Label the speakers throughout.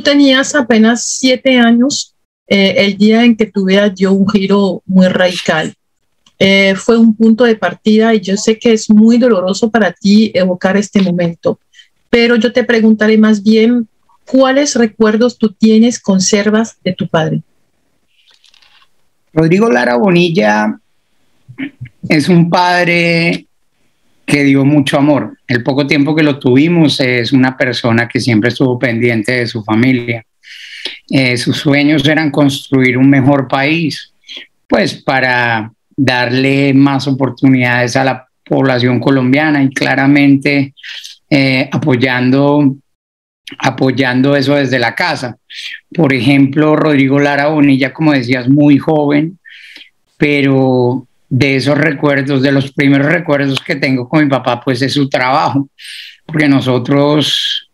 Speaker 1: tenías apenas 7 años el día en que tu vida dio un giro muy radical. Fue un punto de partida y yo sé que es muy doloroso para ti evocar este momento, pero yo te preguntaré más bien, ¿cuáles recuerdos tú tienes, conservas de tu padre?
Speaker 2: Rodrigo Lara Bonilla es un padre que dio mucho amor. El poco tiempo que lo tuvimos, es una persona que siempre estuvo pendiente de su familia. Sus sueños eran construir un mejor país, pues para darle más oportunidades a la población colombiana y claramente apoyando eso desde la casa. Por ejemplo, Rodrigo Lara Bonilla, como decías, muy joven, pero de esos recuerdos, de los primeros recuerdos que tengo con mi papá, pues es su trabajo, porque nosotros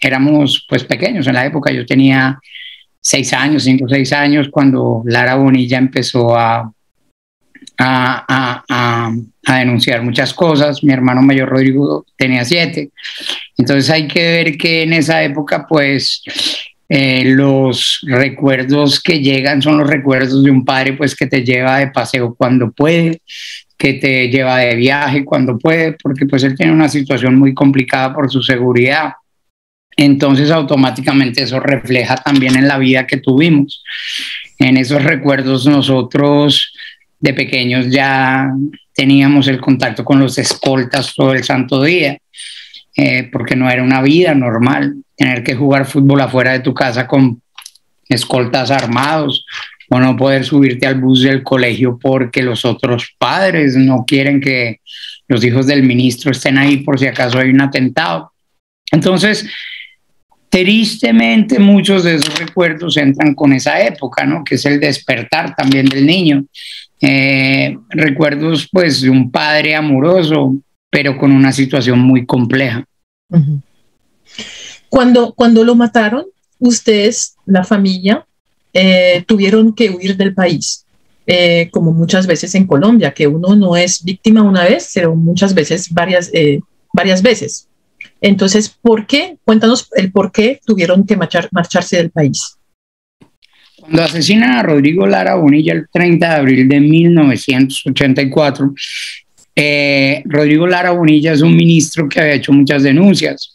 Speaker 2: éramos pues pequeños en la época. Yo tenía 6 años, 5 o 6 años, cuando Lara Bonilla empezó a denunciar muchas cosas. Mi hermano mayor Rodrigo tenía 7. Entonces hay que ver que en esa época pues los recuerdos que llegan son los recuerdos de un padre pues que te lleva de paseo cuando puede, que te lleva de viaje cuando puede, porque pues él tiene una situación muy complicada por su seguridad. Entonces automáticamente eso refleja también en la vida que tuvimos. En esos recuerdos nosotros de pequeños ya teníamos el contacto con los escoltas todo el santo día, porque no era una vida normal tener que jugar fútbol afuera de tu casa con escoltas armados, o no poder subirte al bus del colegio porque los otros padres no quieren que los hijos del ministro estén ahí por si acaso hay un atentado. Entonces, tristemente muchos de esos recuerdos entran con esa época, ¿no? Que es el despertar también del niño. Recuerdos pues de un padre amoroso, pero con una situación muy compleja.
Speaker 1: Uh-huh. Cuando lo mataron, ustedes, la familia, tuvieron que huir del país, como muchas veces en Colombia, que uno no es víctima una vez, pero muchas veces varias veces. Entonces, ¿por qué? Cuéntanos el por qué tuvieron que marcharse del país.
Speaker 2: Cuando asesinan a Rodrigo Lara Bonilla el 30 de abril de 1984, Rodrigo Lara Bonilla es un ministro que había hecho muchas denuncias.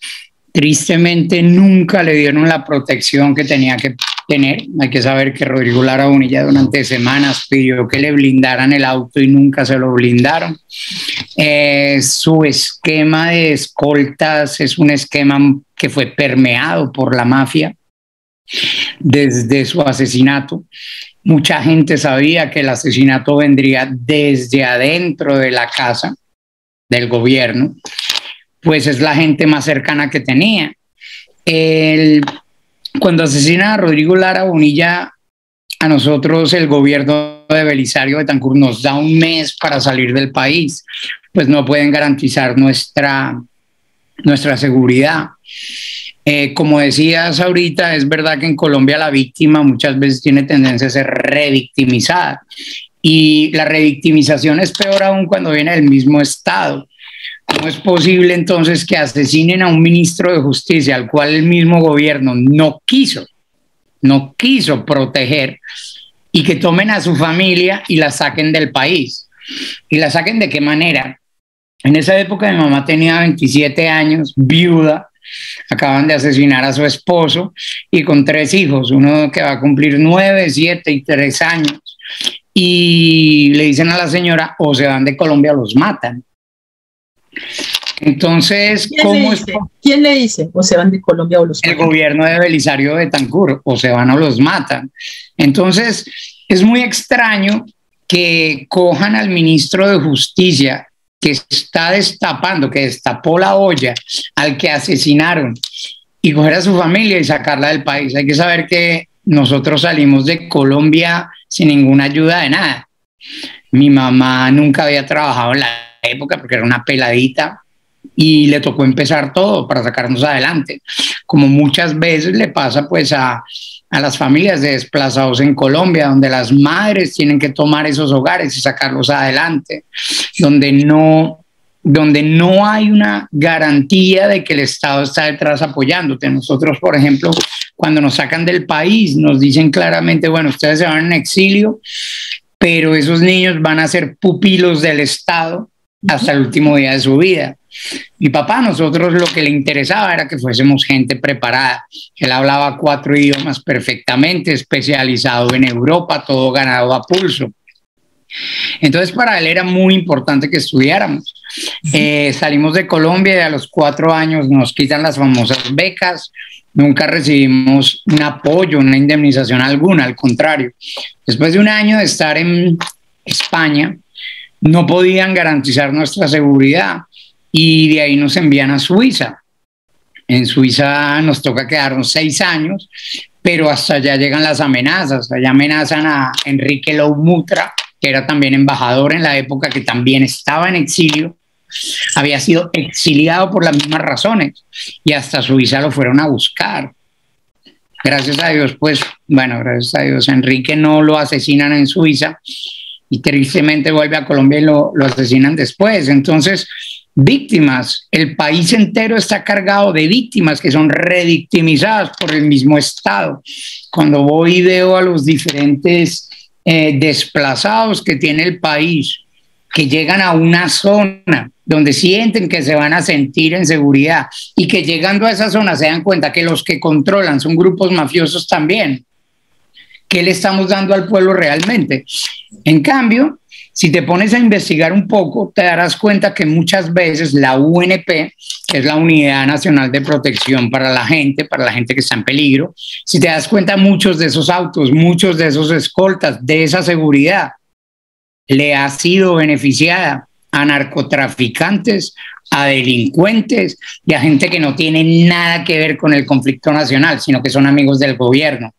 Speaker 2: Tristemente nunca le dieron la protección que tenía que tener. Hay que saber que Rodrigo Lara Bonilla durante semanas pidió que le blindaran el auto y nunca se lo blindaron. Su esquema de escoltas es un esquema que fue permeado por la mafia desde su asesinato. Mucha gente sabía que el asesinato vendría desde adentro de la casa del gobierno, pues es la gente más cercana que tenía. Cuando asesinan a Rodrigo Lara Bonilla, a nosotros el gobierno de Belisario Betancur nos da un mes para salir del país, pues no pueden garantizar nuestra seguridad. Como decías ahorita, es verdad que en Colombia la víctima muchas veces tiene tendencia a ser revictimizada, y la revictimización es peor aún cuando viene del mismo Estado. ¿Cómo es posible entonces que asesinen a un ministro de justicia al cual el mismo gobierno no quiso proteger, y que tomen a su familia y la saquen del país? ¿Y la saquen de qué manera? En esa época mi mamá tenía 27 años, viuda, acaban de asesinar a su esposo y con 3 hijos, uno que va a cumplir 9, 7 y 3 años, y le dicen a la señora: o se van de Colombia o los matan. Entonces,
Speaker 1: ¿Quién le dice o se van de Colombia o los matan?
Speaker 2: El gobierno de Belisario Betancur: o se van o los matan. Entonces, es muy extraño que cojan al ministro de Justicia, que está destapando, que destapó la olla al que asesinaron, y coger a su familia y sacarla del país. Hay que saber que nosotros salimos de Colombia sin ninguna ayuda de nada. Mi mamá nunca había trabajado en la época porque era una peladita, y le tocó empezar todo para sacarnos adelante, como muchas veces le pasa pues a las familias de desplazados en Colombia, donde las madres tienen que tomar esos hogares y sacarlos adelante, donde no donde no hay una garantía de que el Estado está detrás apoyándote. Nosotros, por ejemplo, cuando nos sacan del país, nos dicen claramente, bueno, ustedes se van en exilio, pero esos niños van a ser pupilos del Estado hasta el último día de su vida. Mi papá, a nosotros lo que le interesaba era que fuésemos gente preparada. Él hablaba 4 idiomas perfectamente, especializado en Europa, todo ganado a pulso. Entonces para él era muy importante que estudiáramos. Salimos de Colombia y a los 4 años nos quitan las famosas becas. Nunca recibimos un apoyo, una indemnización alguna, al contrario. Después de un año de estar en España, no podían garantizar nuestra seguridad y de ahí nos envían a Suiza. En Suiza nos toca quedarnos 6 años, pero hasta allá llegan las amenazas. Allá amenazan a Enrique Loumutra, que era también embajador en la época, que también estaba en exilio, había sido exiliado por las mismas razones y hasta Suiza lo fueron a buscar. Gracias a Dios, pues, bueno, gracias a Dios, Enrique no lo asesinan en Suiza y tristemente vuelve a Colombia y lo asesinan después. Entonces, víctimas, el país entero está cargado de víctimas que son revictimizadas por el mismo Estado. Cuando voy y veo a los diferentes desplazados que tiene el país, que llegan a una zona donde sienten que se van a sentir en seguridad y que llegando a esa zona se dan cuenta que los que controlan son grupos mafiosos también. ¿Qué le estamos dando al pueblo realmente? En cambio, si te pones a investigar un poco, te darás cuenta que muchas veces la UNP, que es la Unidad Nacional de Protección para la gente que está en peligro, si te das cuenta, muchos de esos autos, muchos de esos escoltas, de esa seguridad, le ha sido beneficiada a narcotraficantes, a delincuentes y a gente que no tiene nada que ver con el conflicto nacional, sino que son amigos del gobierno.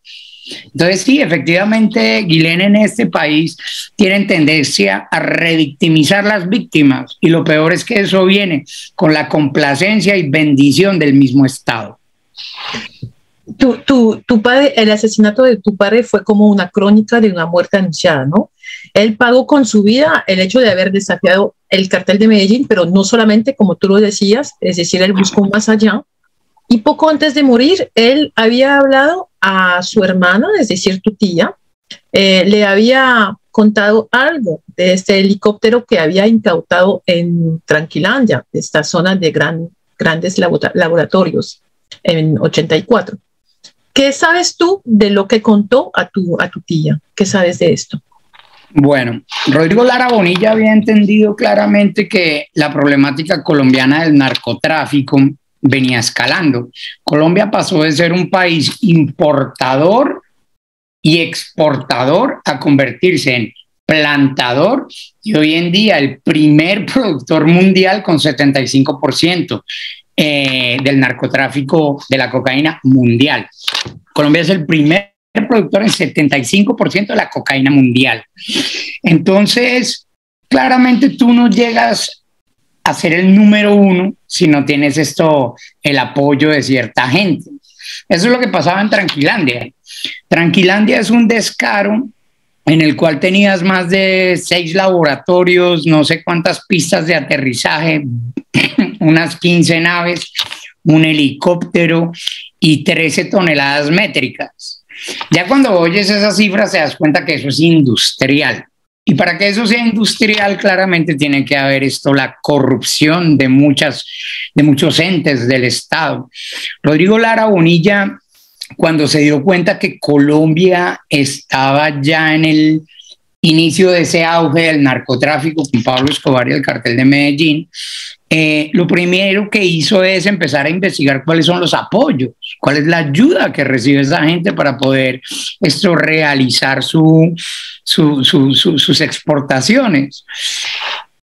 Speaker 2: Entonces sí, efectivamente, Guilén, en este país tienen tendencia a revictimizar las víctimas y lo peor es que eso viene con la complacencia y bendición del mismo Estado.
Speaker 1: Tu padre, el asesinato de tu padre fue como una crónica de una muerte anunciada, ¿no? Él pagó con su vida el hecho de haber desafiado el cartel de Medellín, pero no solamente, como tú lo decías, es decir, él buscó más allá. Y poco antes de morir, él había hablado a su hermana, es decir, tu tía, le había contado algo de este helicóptero que había incautado en Tranquilandia, esta zona de grandes laboratorios, en 84. ¿Qué sabes tú de lo que contó a tu tía? ¿Qué sabes de esto?
Speaker 2: Bueno, Rodrigo Lara Bonilla había entendido claramente que la problemática colombiana del narcotráfico venía escalando. Colombia pasó de ser un país importador y exportador a convertirse en plantador y hoy en día el primer productor mundial con 75% del narcotráfico de la cocaína mundial. Colombia es el primer productor en 75% de la cocaína mundial. Entonces, claramente tú no llegas a ser el número 1 si no tienes el apoyo de cierta gente. Eso es lo que pasaba en Tranquilandia. Tranquilandia es un descaro en el cual tenías más de 6 laboratorios, no sé cuántas pistas de aterrizaje, unas 15 naves, un helicóptero y 13 toneladas métricas. Ya cuando oyes esas cifras te das cuenta que eso es industrial. Y para que eso sea industrial, claramente tiene que haber la corrupción de muchos entes del Estado. Rodrigo Lara Bonilla, cuando se dio cuenta que Colombia estaba ya en el inicio de ese auge del narcotráfico con Pablo Escobar y el cartel de Medellín, lo primero que hizo es empezar a investigar cuáles son los apoyos, cuál es la ayuda que recibe esa gente para poder realizar sus exportaciones.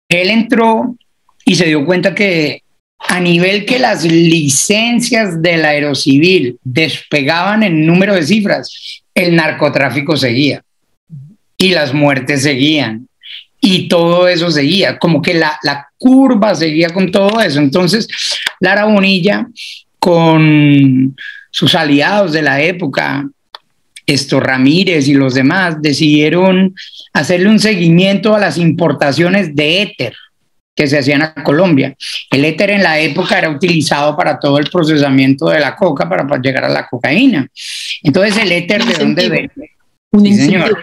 Speaker 2: Él entró y se dio cuenta que a nivel que las licencias del Aerocivil despegaban en número de cifras, el narcotráfico seguía y las muertes seguían. Y todo eso seguía, como que la curva seguía con todo eso. Entonces, Lara Bonilla, con sus aliados de la época, Ramírez y los demás, decidieron hacerle un seguimiento a las importaciones de éter. que se hacían a Colombia. El éter en la época era utilizado para todo el procesamiento de la coca para llegar a la cocaína. Entonces, ¿el éter de dónde viene? Sí, señor.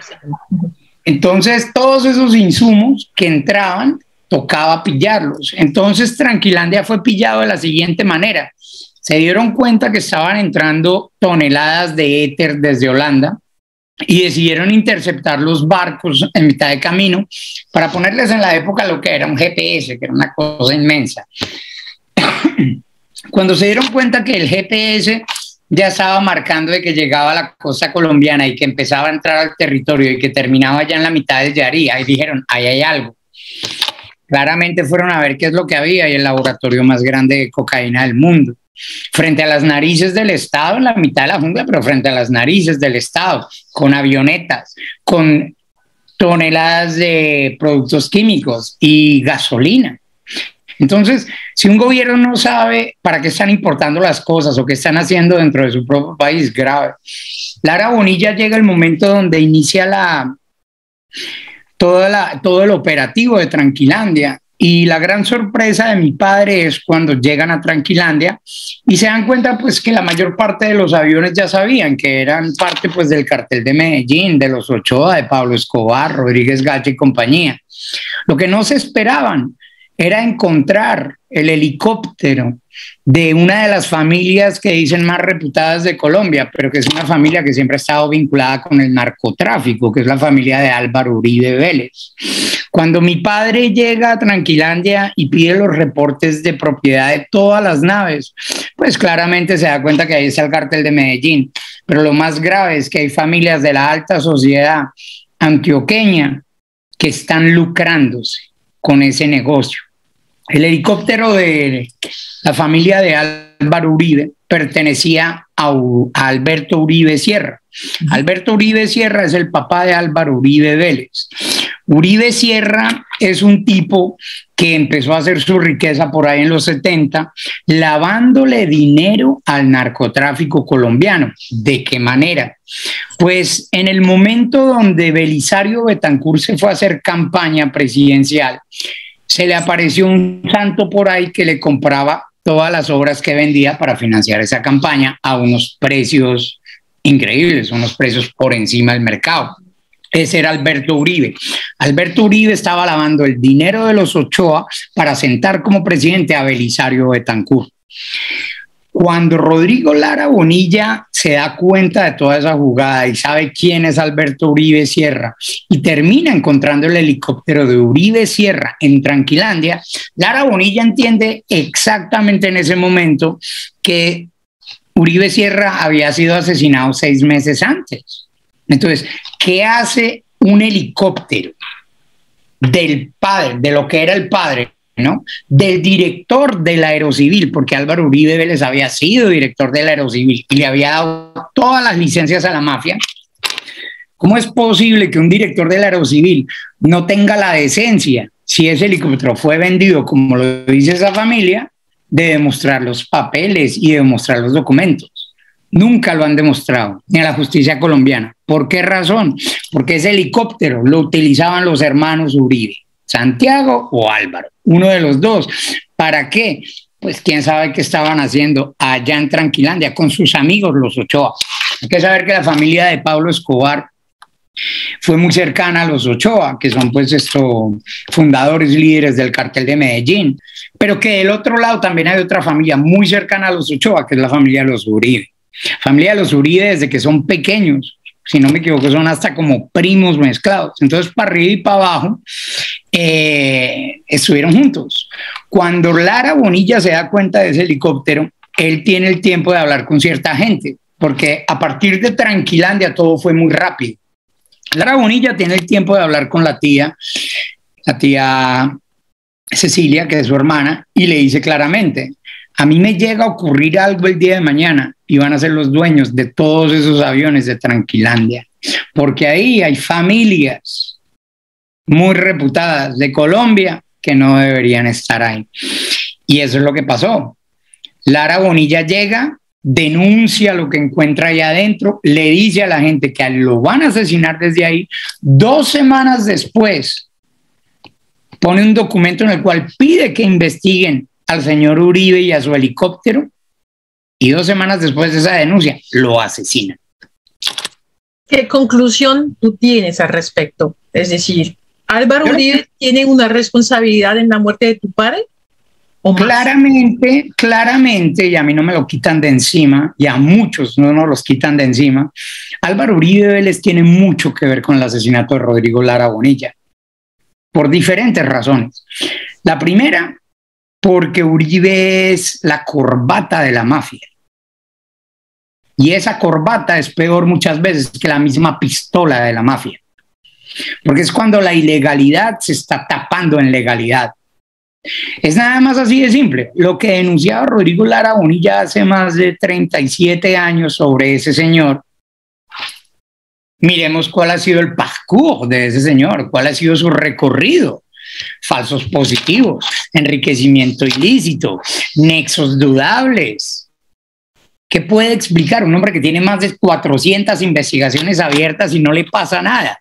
Speaker 2: Entonces, todos esos insumos que entraban, tocaba pillarlos. Entonces, Tranquilandia fue pillado de la siguiente manera. Se dieron cuenta que estaban entrando toneladas de éter desde Holanda y decidieron interceptar los barcos en mitad de camino para ponerles en la época lo que era un GPS, que era una cosa inmensa. Cuando se dieron cuenta que el GPS ya estaba marcando de que llegaba a la costa colombiana y que empezaba a entrar al territorio y que terminaba ya en la mitad del Yarí, ahí dijeron, ahí hay algo. Claramente fueron a ver qué es lo que había y el laboratorio más grande de cocaína del mundo. Frente a las narices del Estado, en la mitad de la jungla, pero frente a las narices del Estado, con avionetas, con toneladas de productos químicos y gasolina. Entonces, si un gobierno no sabe para qué están importando las cosas o qué están haciendo dentro de su propio país, grave. Lara Bonilla llega el momento donde inicia todo el operativo de Tranquilandia. Y la gran sorpresa de mi padre es cuando llegan a Tranquilandia y se dan cuenta pues que la mayor parte de los aviones ya sabían que eran parte pues del cartel de Medellín, de los Ochoa, de Pablo Escobar, Rodríguez Gacha y compañía. Lo que no se esperaban era encontrar el helicóptero de una de las familias que dicen más reputadas de Colombia, pero que es una familia que siempre ha estado vinculada con el narcotráfico, que es la familia de Álvaro Uribe Vélez. Cuando mi padre llega a Tranquilandia y pide los reportes de propiedad de todas las naves, pues claramente se da cuenta que ahí está el cartel de Medellín. Pero lo más grave es que hay familias de la alta sociedad antioqueña que están lucrándose con ese negocio. El helicóptero de la familia de Álvaro Uribe pertenecía a Alberto Uribe Sierra. Alberto Uribe Sierra es el papá de Álvaro Uribe Vélez. Uribe Sierra es un tipo que empezó a hacer su riqueza por ahí en los 70, lavándole dinero al narcotráfico colombiano. ¿De qué manera? Pues en el momento donde Belisario Betancur se fue a hacer campaña presidencial, se le apareció un santo por ahí que le compraba todas las obras que vendía para financiar esa campaña a unos precios increíbles, unos precios por encima del mercado. Ese era Alberto Uribe. Alberto Uribe estaba lavando el dinero de los Ochoa para sentar como presidente a Belisario Betancur. Cuando Rodrigo Lara Bonilla se da cuenta de toda esa jugada y sabe quién es Alberto Uribe Sierra y termina encontrando el helicóptero de Uribe Sierra en Tranquilandia, Lara Bonilla entiende exactamente en ese momento que Uribe Sierra había sido asesinado 6 meses antes. Entonces, ¿qué hace un helicóptero del padre, de lo que era el padre, ¿no? Del director del Aerocivil, porque Álvaro Uribe Vélez había sido director del Aerocivil y le había dado todas las licencias a la mafia? ¿Cómo es posible que un director del Aerocivil no tenga la decencia, si ese helicóptero fue vendido, como lo dice esa familia, de demostrar los papeles y de demostrar los documentos? Nunca lo han demostrado, ni a la justicia colombiana. ¿Por qué razón? Porque ese helicóptero lo utilizaban los hermanos Uribe, Santiago o Álvaro, uno de los dos. ¿Para qué? Pues quién sabe qué estaban haciendo allá en Tranquilandia con sus amigos los Ochoa. Hay que saber que la familia de Pablo Escobar fue muy cercana a los Ochoa, que son pues fundadores, líderes del cartel de Medellín, pero que del otro lado también hay otra familia muy cercana a los Ochoa, que es la familia de los Uribe. Familia de los Uribe desde que son pequeños, si no me equivoco, son hasta como primos mezclados. Entonces, para arriba y para abajo, estuvieron juntos. Cuando Lara Bonilla se da cuenta de ese helicóptero, él tiene el tiempo de hablar con cierta gente, porque a partir de Tranquilandia todo fue muy rápido. Lara Bonilla tiene el tiempo de hablar con la tía Cecilia, que es su hermana, y le dice claramente: a mí me llega a ocurrir algo el día de mañana y van a ser los dueños de todos esos aviones de Tranquilandia, porque ahí hay familias muy reputadas de Colombia que no deberían estar ahí. Y eso es lo que pasó. Lara Bonilla llega, denuncia lo que encuentra allá adentro, le dice a la gente que lo van a asesinar desde ahí. 2 semanas después, pone un documento en el cual pide que investiguen al señor Uribe y a su helicóptero, y 2 semanas después de esa denuncia lo asesinan.
Speaker 1: ¿Qué conclusión tú tienes al respecto? Es decir, ¿Álvaro Uribe tiene una responsabilidad en la muerte de tu padre?
Speaker 2: Claramente, claramente, y a mí no me lo quitan de encima, y a muchos no nos los quitan de encima, Álvaro Uribe Vélez tiene mucho que ver con el asesinato de Rodrigo Lara Bonilla, por diferentes razones. La primera, porque Uribe es la corbata de la mafia. Y esa corbata es peor muchas veces que la misma pistola de la mafia. Porque es cuando la ilegalidad se está tapando en legalidad. Es nada más así de simple. Lo que denunciaba Rodrigo Lara Bonilla hace más de 37 años sobre ese señor, miremos cuál ha sido el parcours de ese señor, cuál ha sido su recorrido. Falsos positivos, enriquecimiento ilícito, nexos dudables. ¿Qué puede explicar un hombre que tiene más de 400 investigaciones abiertas y no le pasa nada?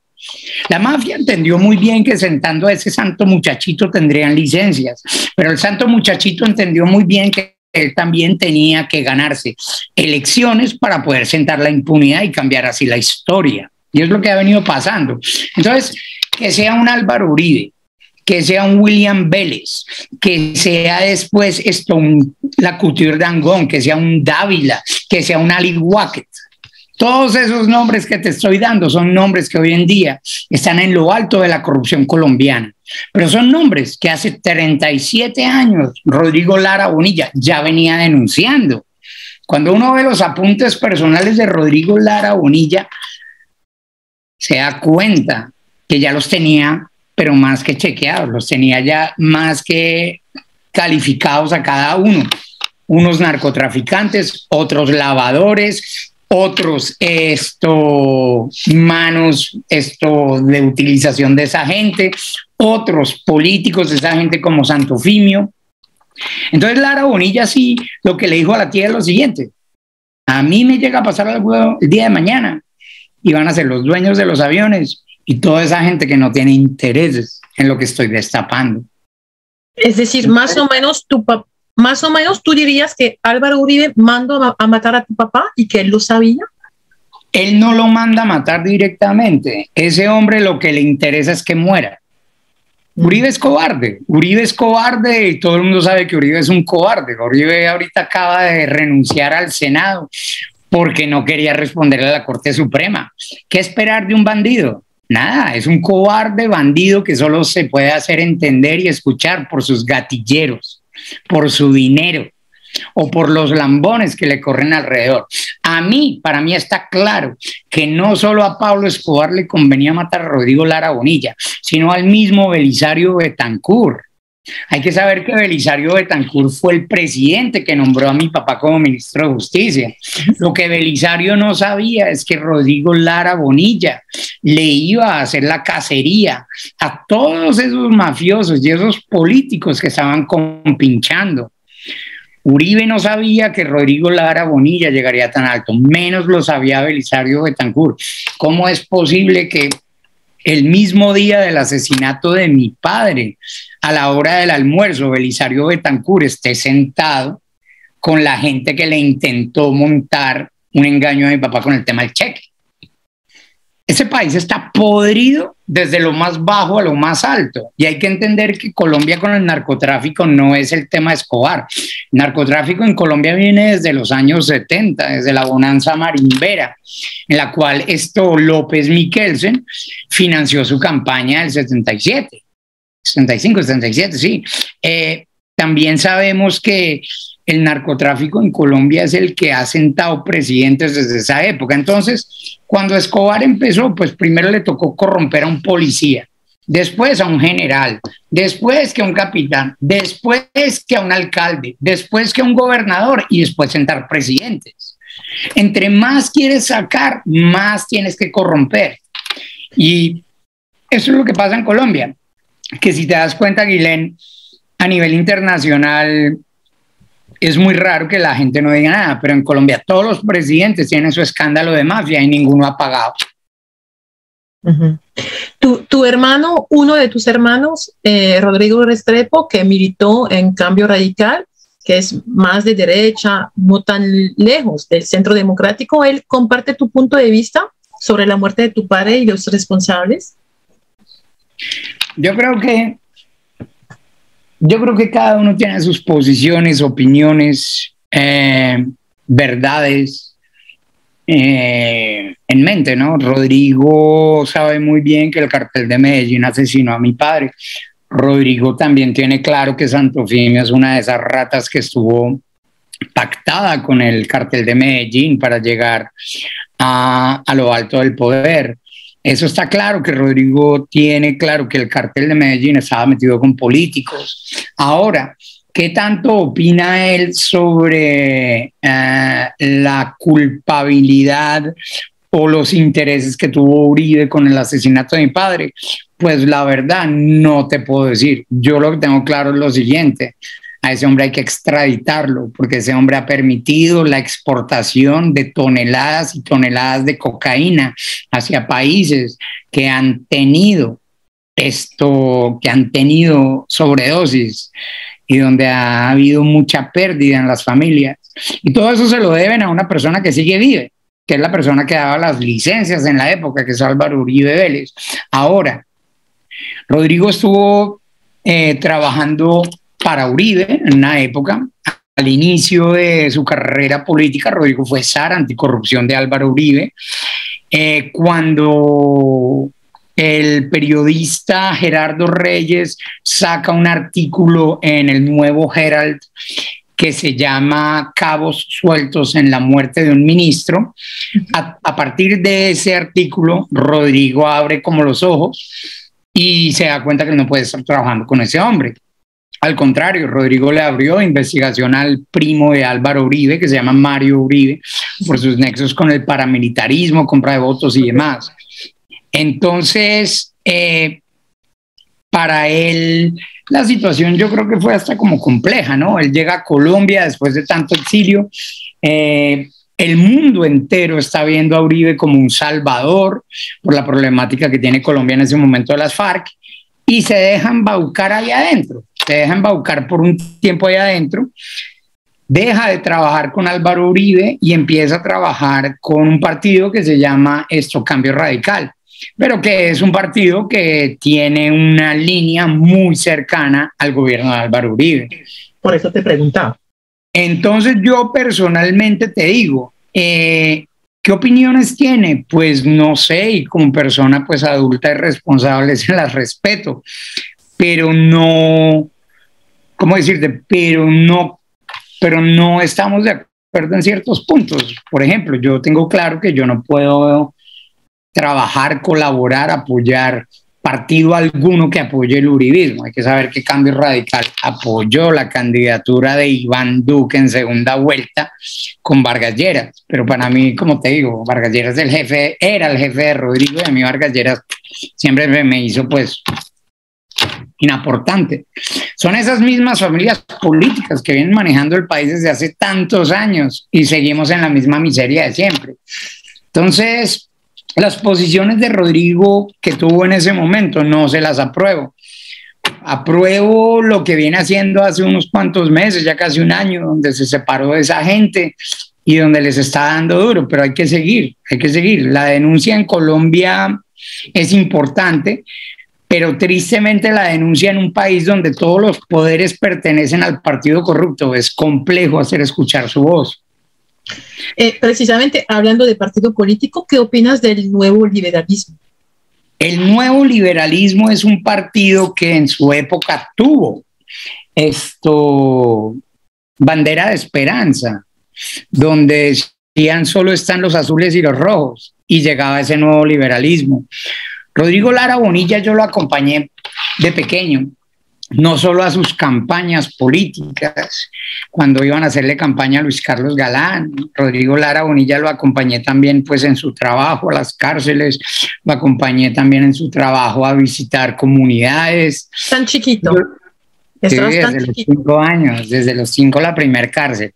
Speaker 2: La mafia entendió muy bien que sentando a ese santo muchachito tendrían licencias, pero el santo muchachito entendió muy bien que él también tenía que ganarse elecciones para poder sentar la impunidad y cambiar así la historia. Y es lo que ha venido pasando. Entonces, que sea un Álvaro Uribe, que sea un William Vélez, que sea después la Couture d'Angón, que sea un Dávila, que sea un Ali Wackett. Todos esos nombres que te estoy dando son nombres que hoy en día están en lo alto de la corrupción colombiana, pero son nombres que hace 37 años Rodrigo Lara Bonilla ya venía denunciando. Cuando uno ve los apuntes personales de Rodrigo Lara Bonilla, se da cuenta que ya los tenía, pero más que chequeados, los tenía ya más que calificados a cada uno. Unos narcotraficantes, otros lavadores, otros manos de utilización de esa gente, otros políticos de esa gente como Santofimio. Entonces Lara Bonilla sí lo que le dijo a la tía es lo siguiente: a mí me llega a pasar algo el día de mañana y van a ser los dueños de los aviones y toda esa gente que no tiene intereses en lo que estoy destapando.
Speaker 1: Es decir, más o menos tú dirías que Álvaro Uribe mandó a matar a tu papá y que él lo sabía.
Speaker 2: Él no lo manda a matar directamente. Ese hombre lo que le interesa es que muera. Uribe es cobarde. Uribe es cobarde y todo el mundo sabe que Uribe es un cobarde. Uribe ahorita acaba de renunciar al Senado porque no quería responderle a la Corte Suprema. ¿Qué esperar de un bandido? Nada, es un cobarde bandido que solo se puede hacer entender y escuchar por sus gatilleros, por su dinero o por los lambones que le corren alrededor. Para mí está claro que no solo a Pablo Escobar le convenía matar a Rodrigo Lara Bonilla, sino al mismo Belisario Betancur. Hay que saber que Belisario Betancur fue el presidente que nombró a mi papá como ministro de Justicia. Lo que Belisario no sabía es que Rodrigo Lara Bonilla le iba a hacer la cacería a todos esos mafiosos y esos políticos que estaban compinchando. Uribe no sabía que Rodrigo Lara Bonilla llegaría tan alto, menos lo sabía Belisario Betancur. ¿Cómo es posible que el mismo día del asesinato de mi padre, a la hora del almuerzo, Belisario Betancur esté sentado con la gente que le intentó montar un engaño a mi papá con el tema del cheque? Ese país está podrido desde lo más bajo a lo más alto, y hay que entender que Colombia con el narcotráfico no es el tema de Escobar. El narcotráfico en Colombia viene desde los años 70, desde la bonanza marimbera, en la cual López Miquelsen financió su campaña del 77, 75, 77, sí. También sabemos que el narcotráfico en Colombia es el que ha sentado presidentes desde esa época. Entonces, cuando Escobar empezó, pues primero le tocó corromper a un policía, después a un general, después que a un capitán, después que a un alcalde, después que a un gobernador y después sentar presidentes. Entre más quieres sacar, más tienes que corromper. Y eso es lo que pasa en Colombia, que si te das cuenta, Guilén, a nivel internacional es muy raro que la gente no diga nada, pero en Colombia todos los presidentes tienen su escándalo de mafia y ninguno ha pagado.
Speaker 1: ¿Tú Tu hermano, uno de tus hermanos, Rodrigo Restrepo, que militó en Cambio Radical, que es más de derecha, no tan lejos del centro democrático, ¿él comparte tu punto de vista sobre la muerte de tu padre y los responsables?
Speaker 2: Yo creo que cada uno tiene sus posiciones, opiniones, verdades en mente, ¿no? Rodrigo sabe muy bien que el cartel de Medellín asesinó a mi padre. Rodrigo también tiene claro que Santofimio es una de esas ratas que estuvo pactada con el cartel de Medellín para llegar a lo alto del poder. Eso está claro, que Rodrigo tiene claro que el cartel de Medellín estaba metido con políticos. Ahora, ¿qué tanto opina él sobre la culpabilidad o los intereses que tuvo Uribe con el asesinato de mi padre? Pues la verdad no te puedo decir. Yo lo que tengo claro es lo siguiente: a ese hombre hay que extraditarlo, porque ese hombre ha permitido la exportación de toneladas y toneladas de cocaína hacia países que han tenido sobredosis y donde ha habido mucha pérdida en las familias. Y todo eso se lo deben a una persona que sigue vive, que es la persona que daba las licencias en la época, que es Álvaro Uribe Vélez. Ahora, Rodrigo estuvo trabajando para Uribe en una época. Al inicio de su carrera política, Rodrigo fue zar anticorrupción de Álvaro Uribe. Cuando el periodista Gerardo Reyes saca un artículo en el Nuevo Herald que se llama Cabos sueltos en la muerte de un ministro, a partir de ese artículo, Rodrigo abre como los ojos y se da cuenta que no puede estar trabajando con ese hombre. Al contrario, Rodrigo le abrió investigación al primo de Álvaro Uribe, que se llama Mario Uribe, por sus nexos con el paramilitarismo, compra de votos y demás. Entonces, para él, la situación yo creo que fue hasta como compleja, ¿no? Él llega a Colombia después de tanto exilio. El mundo entero está viendo a Uribe como un salvador por la problemática que tiene Colombia en ese momento de las FARC, y se dejan embaucar ahí adentro. Se deja embaucar por un tiempo ahí adentro, deja de trabajar con Álvaro Uribe y empieza a trabajar con un partido que se llama Cambio Radical, pero que es un partido que tiene una línea muy cercana al gobierno de Álvaro Uribe.
Speaker 1: Por eso te preguntaba.
Speaker 2: Entonces yo personalmente te digo, ¿qué opiniones tiene? Pues no sé, y como persona pues adulta y responsable se las respeto, pero no, ¿cómo decirte? Pero no estamos de acuerdo en ciertos puntos. Por ejemplo, yo tengo claro que yo no puedo trabajar, colaborar, apoyar partido alguno que apoye el uribismo. Hay que saber que Cambio Radical apoyó la candidatura de Iván Duque en segunda vuelta con Vargas Lleras, pero para mí, como te digo, Vargas Lleras era el jefe de Rodrigo, y a mí Vargas Lleras siempre me hizo pues inaportante. Son esas mismas familias políticas que vienen manejando el país desde hace tantos años y seguimos en la misma miseria de siempre. Entonces, las posiciones de Rodrigo que tuvo en ese momento no se las apruebo. Apruebo lo que viene haciendo hace unos cuantos meses, ya casi un año, donde se separó de esa gente y donde les está dando duro, pero hay que seguir, hay que seguir. La denuncia en Colombia es importante, pero tristemente la denuncia en un país donde todos los poderes pertenecen al partido corrupto es complejo hacer escuchar su voz.
Speaker 1: Precisamente hablando de partido político, ¿qué opinas del nuevo liberalismo?
Speaker 2: El nuevo liberalismo es un partido que en su época tuvo bandera de esperanza, donde decían solo están los azules y los rojos, y llegaba ese nuevo liberalismo. Rodrigo Lara Bonilla yo lo acompañé de pequeño, no solo a sus campañas políticas, cuando iban a hacerle campaña a Luis Carlos Galán. Rodrigo Lara Bonilla lo acompañé también pues en su trabajo a las cárceles, lo acompañé también en su trabajo a visitar comunidades.
Speaker 1: Tan chiquito.
Speaker 2: Sí, desde los 5 años, desde los 5 la primer cárcel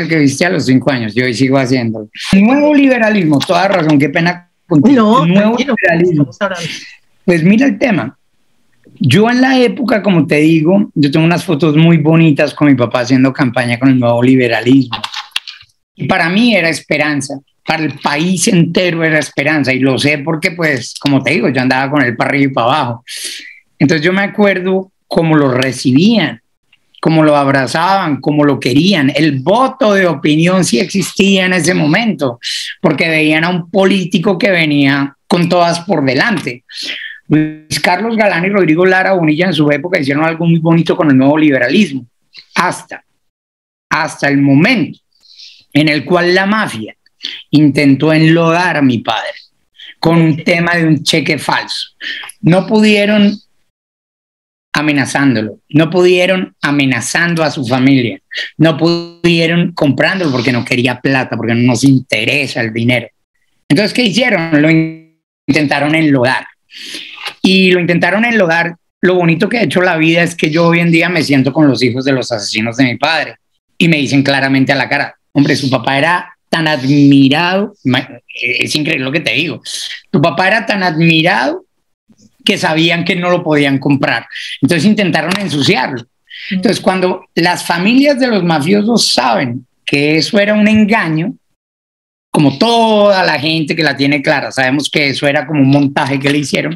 Speaker 2: que viste a los 5 años, yo hoy sigo haciendo. El nuevo liberalismo, toda razón, qué pena
Speaker 1: No,
Speaker 2: nuevo
Speaker 1: tranquilo,
Speaker 2: liberalismo.
Speaker 1: estamos hablando.
Speaker 2: Pues mira el tema. Yo en la época, como te digo, yo tengo unas fotos muy bonitas con mi papá haciendo campaña con el nuevo liberalismo. Y para mí era esperanza, para el país entero era esperanza. Y lo sé porque, pues, como te digo, yo andaba con él para arriba y para abajo. Entonces yo me acuerdo cómo lo recibían, cómo lo abrazaban, cómo lo querían. El voto de opinión sí existía en ese momento, porque veían a un político que venía con todas por delante. Luis Carlos Galán y Rodrigo Lara Bonilla en su época hicieron algo muy bonito con el nuevo liberalismo, hasta el momento en el cual la mafia intentó enlodar a mi padre con un tema de un cheque falso. No pudieron amenazándolo, no pudieron amenazando a su familia, no pudieron comprándolo porque no quería plata, porque no nos interesa el dinero. Entonces, ¿qué hicieron? Lo intentaron enlodar. Y lo intentaron enlodar. Lo bonito que ha hecho la vida es que yo hoy en día me siento con los hijos de los asesinos de mi padre y me dicen claramente a la cara, hombre, su papá era tan admirado, es increíble lo que te digo, tu papá era tan admirado que sabían que no lo podían comprar. Entonces intentaron ensuciarlo. Entonces cuando las familias de los mafiosos saben que eso era un engaño, como toda la gente que la tiene clara, sabemos que eso era como un montaje que le hicieron,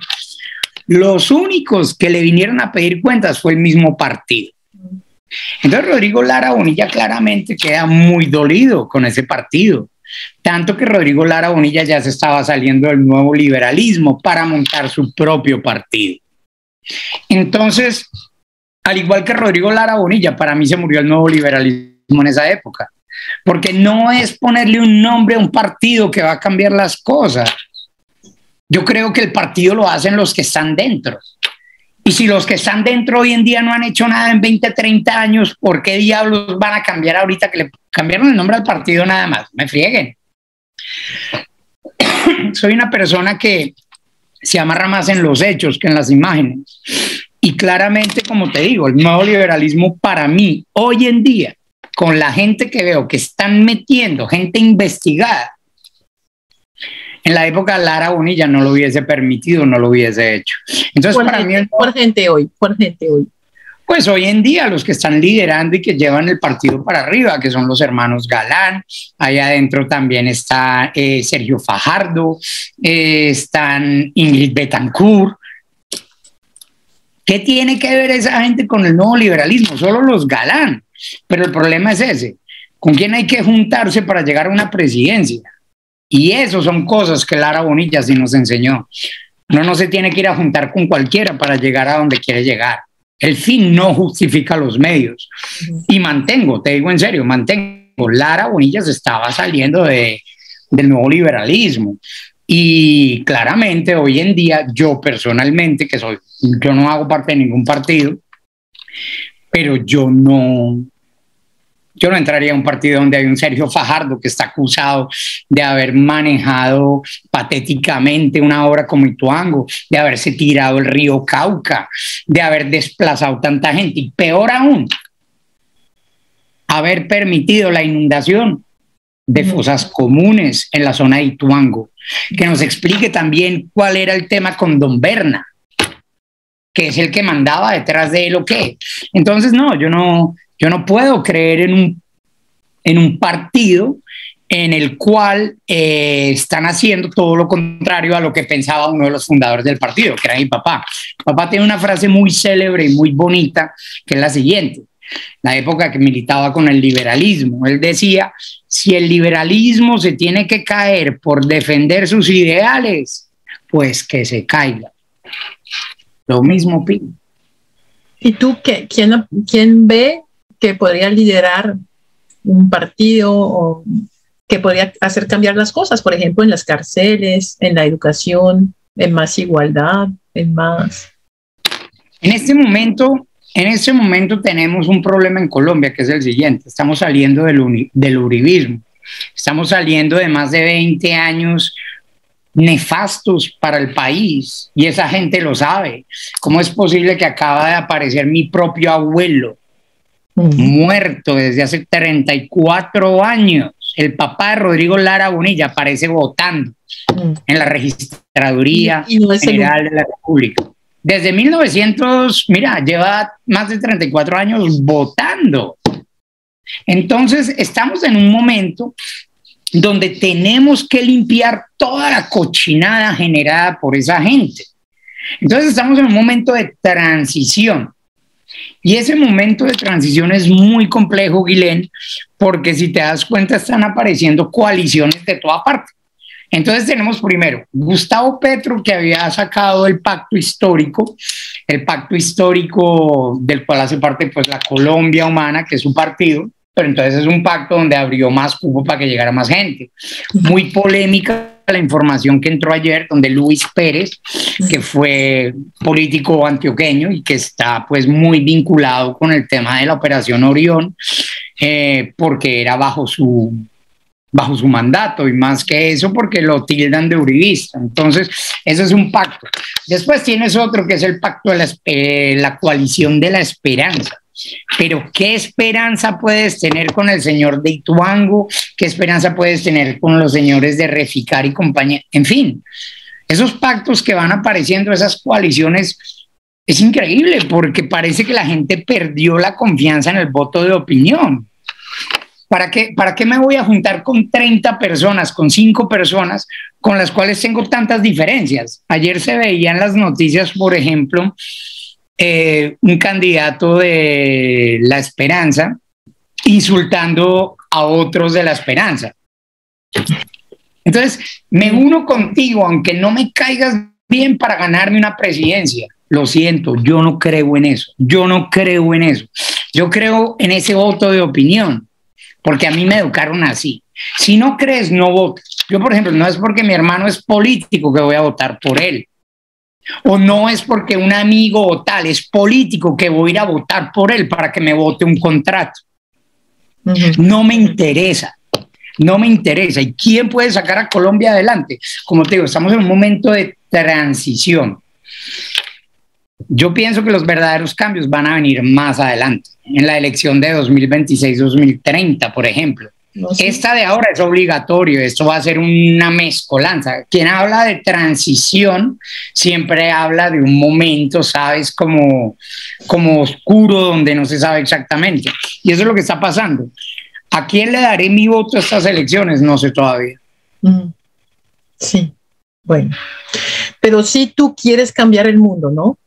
Speaker 2: los únicos que le vinieron a pedir cuentas fue el mismo partido. Entonces Rodrigo Lara Bonilla claramente queda muy dolido con ese partido, tanto que Rodrigo Lara Bonilla ya se estaba saliendo del nuevo liberalismo para montar su propio partido. Entonces, al igual que Rodrigo Lara Bonilla, para mí se murió el nuevo liberalismo en esa época, porque no es ponerle un nombre a un partido que va a cambiar las cosas. Yo creo que el partido lo hacen los que están dentro. Y si los que están dentro hoy en día no han hecho nada en 20, 30 años, ¿por qué diablos van a cambiar ahorita que le cambiaron el nombre al partido nada más? Me frieguen. Soy una persona que se amarra más en los hechos que en las imágenes. Y claramente, como te digo, el nuevo liberalismo para mí, hoy en día, con la gente que veo que están metiendo, gente investigada, en la época Lara Bonilla no lo hubiese permitido, no lo hubiese hecho. Entonces, para mí...
Speaker 1: Por gente hoy.
Speaker 2: Pues hoy en día los que están liderando y que llevan el partido para arriba, que son los hermanos Galán, ahí adentro también está Sergio Fajardo, están Ingrid Betancourt. ¿Qué tiene que ver esa gente con el nuevo liberalismo? Solo los Galán. Pero el problema es ese. ¿Con quién hay que juntarse para llegar a una presidencia? Y eso son cosas que Lara Bonilla sí nos enseñó. No se tiene que ir a juntar con cualquiera para llegar a donde quiere llegar. El fin no justifica los medios. Y te digo en serio, Lara Bonilla se estaba saliendo del nuevo liberalismo. Y claramente hoy en día, yo personalmente, yo no hago parte de ningún partido, pero yo no entraría a un partido donde hay un Sergio Fajardo que está acusado de haber manejado patéticamente una obra como Ituango, de haberse tirado el río Cauca, de haber desplazado tanta gente y peor aún, haber permitido la inundación de fosas comunes en la zona de Ituango. Que nos explique también cuál era el tema con Don Berna, que es el que mandaba detrás de él o qué. Entonces, yo no puedo creer en un partido en el cual están haciendo todo lo contrario a lo que pensaba uno de los fundadores del partido, que era mi papá. Mi papá tiene una frase muy célebre y muy bonita, que es la siguiente. La época que militaba con el liberalismo, él decía, si el liberalismo se tiene que caer por defender sus ideales, pues que se caiga. Lo mismo opino.
Speaker 1: ¿Y tú quién ve que podría liderar un partido o que podría hacer cambiar las cosas? Por ejemplo, en las cárceles, en la educación, en más igualdad, en más...
Speaker 2: En este momento tenemos un problema en Colombia, que es el siguiente. Estamos saliendo del uribismo. Estamos saliendo de más de 20 años nefastos para el país y esa gente lo sabe. ¿Cómo es posible que acaba de aparecer mi propio abuelo muerto desde hace 34 años el papá de Rodrigo Lara Bonilla aparece votando en la Registraduría General de la República. Desde 1900, mira, lleva más de 34 años votando. Entonces, estamos en un momento donde tenemos que limpiar toda la cochinada generada por esa gente. Entonces, estamos en un momento de transición. Y ese momento de transición es muy complejo, Guilén, porque si te das cuenta están apareciendo coaliciones de toda parte. Entonces tenemos primero Gustavo Petro, que había sacado el pacto histórico del cual hace parte pues la Colombia Humana, que es su partido, pero entonces es un pacto donde abrió más cupo para que llegara más gente. Muy polémica la información que entró ayer, donde Luis Pérez, que fue político antioqueño y que está pues muy vinculado con el tema de la Operación Orión, porque era bajo su mandato, y más que eso porque lo tildan de uribista. Entonces, eso es un pacto. Después tienes otro que es el pacto de la coalición de la esperanza. Pero ¿qué esperanza puedes tener con el señor de Ituango? ¿Qué esperanza puedes tener con los señores de Reficar y compañía? En fin, esos pactos que van apareciendo, esas coaliciones, es increíble porque parece que la gente perdió la confianza en el voto de opinión. ¿Para qué me voy a juntar con 30 personas, con 5 personas con las cuales tengo tantas diferencias? Ayer se veían las noticias, por ejemplo, un candidato de La Esperanza insultando a otros de La Esperanza. Entonces, me uno contigo, aunque no me caigas bien, para ganarme una presidencia. Lo siento, yo no creo en eso. Yo no creo en eso. Yo creo en ese voto de opinión, porque a mí me educaron así. Si no crees, no votes. Yo, por ejemplo, no es porque mi hermano es político que voy a votar por él. O no es porque un amigo o tal es político que voy a ir a votar por él para que me vote un contrato. No me interesa. No me interesa. ¿Y quién puede sacar a Colombia adelante? Como te digo, estamos en un momento de transición. Yo pienso que los verdaderos cambios van a venir más adelante, en la elección de 2026-2030, por ejemplo. No sé. Esta de ahora es obligatorio, esto va a ser una mezcolanza. Quien habla de transición siempre habla de un momento, ¿sabes? Como oscuro, donde no se sabe exactamente. Y eso es lo que está pasando. ¿A quién le daré mi voto a estas elecciones? No sé todavía.
Speaker 1: Sí, bueno. Pero sí tú quieres cambiar el mundo, ¿no?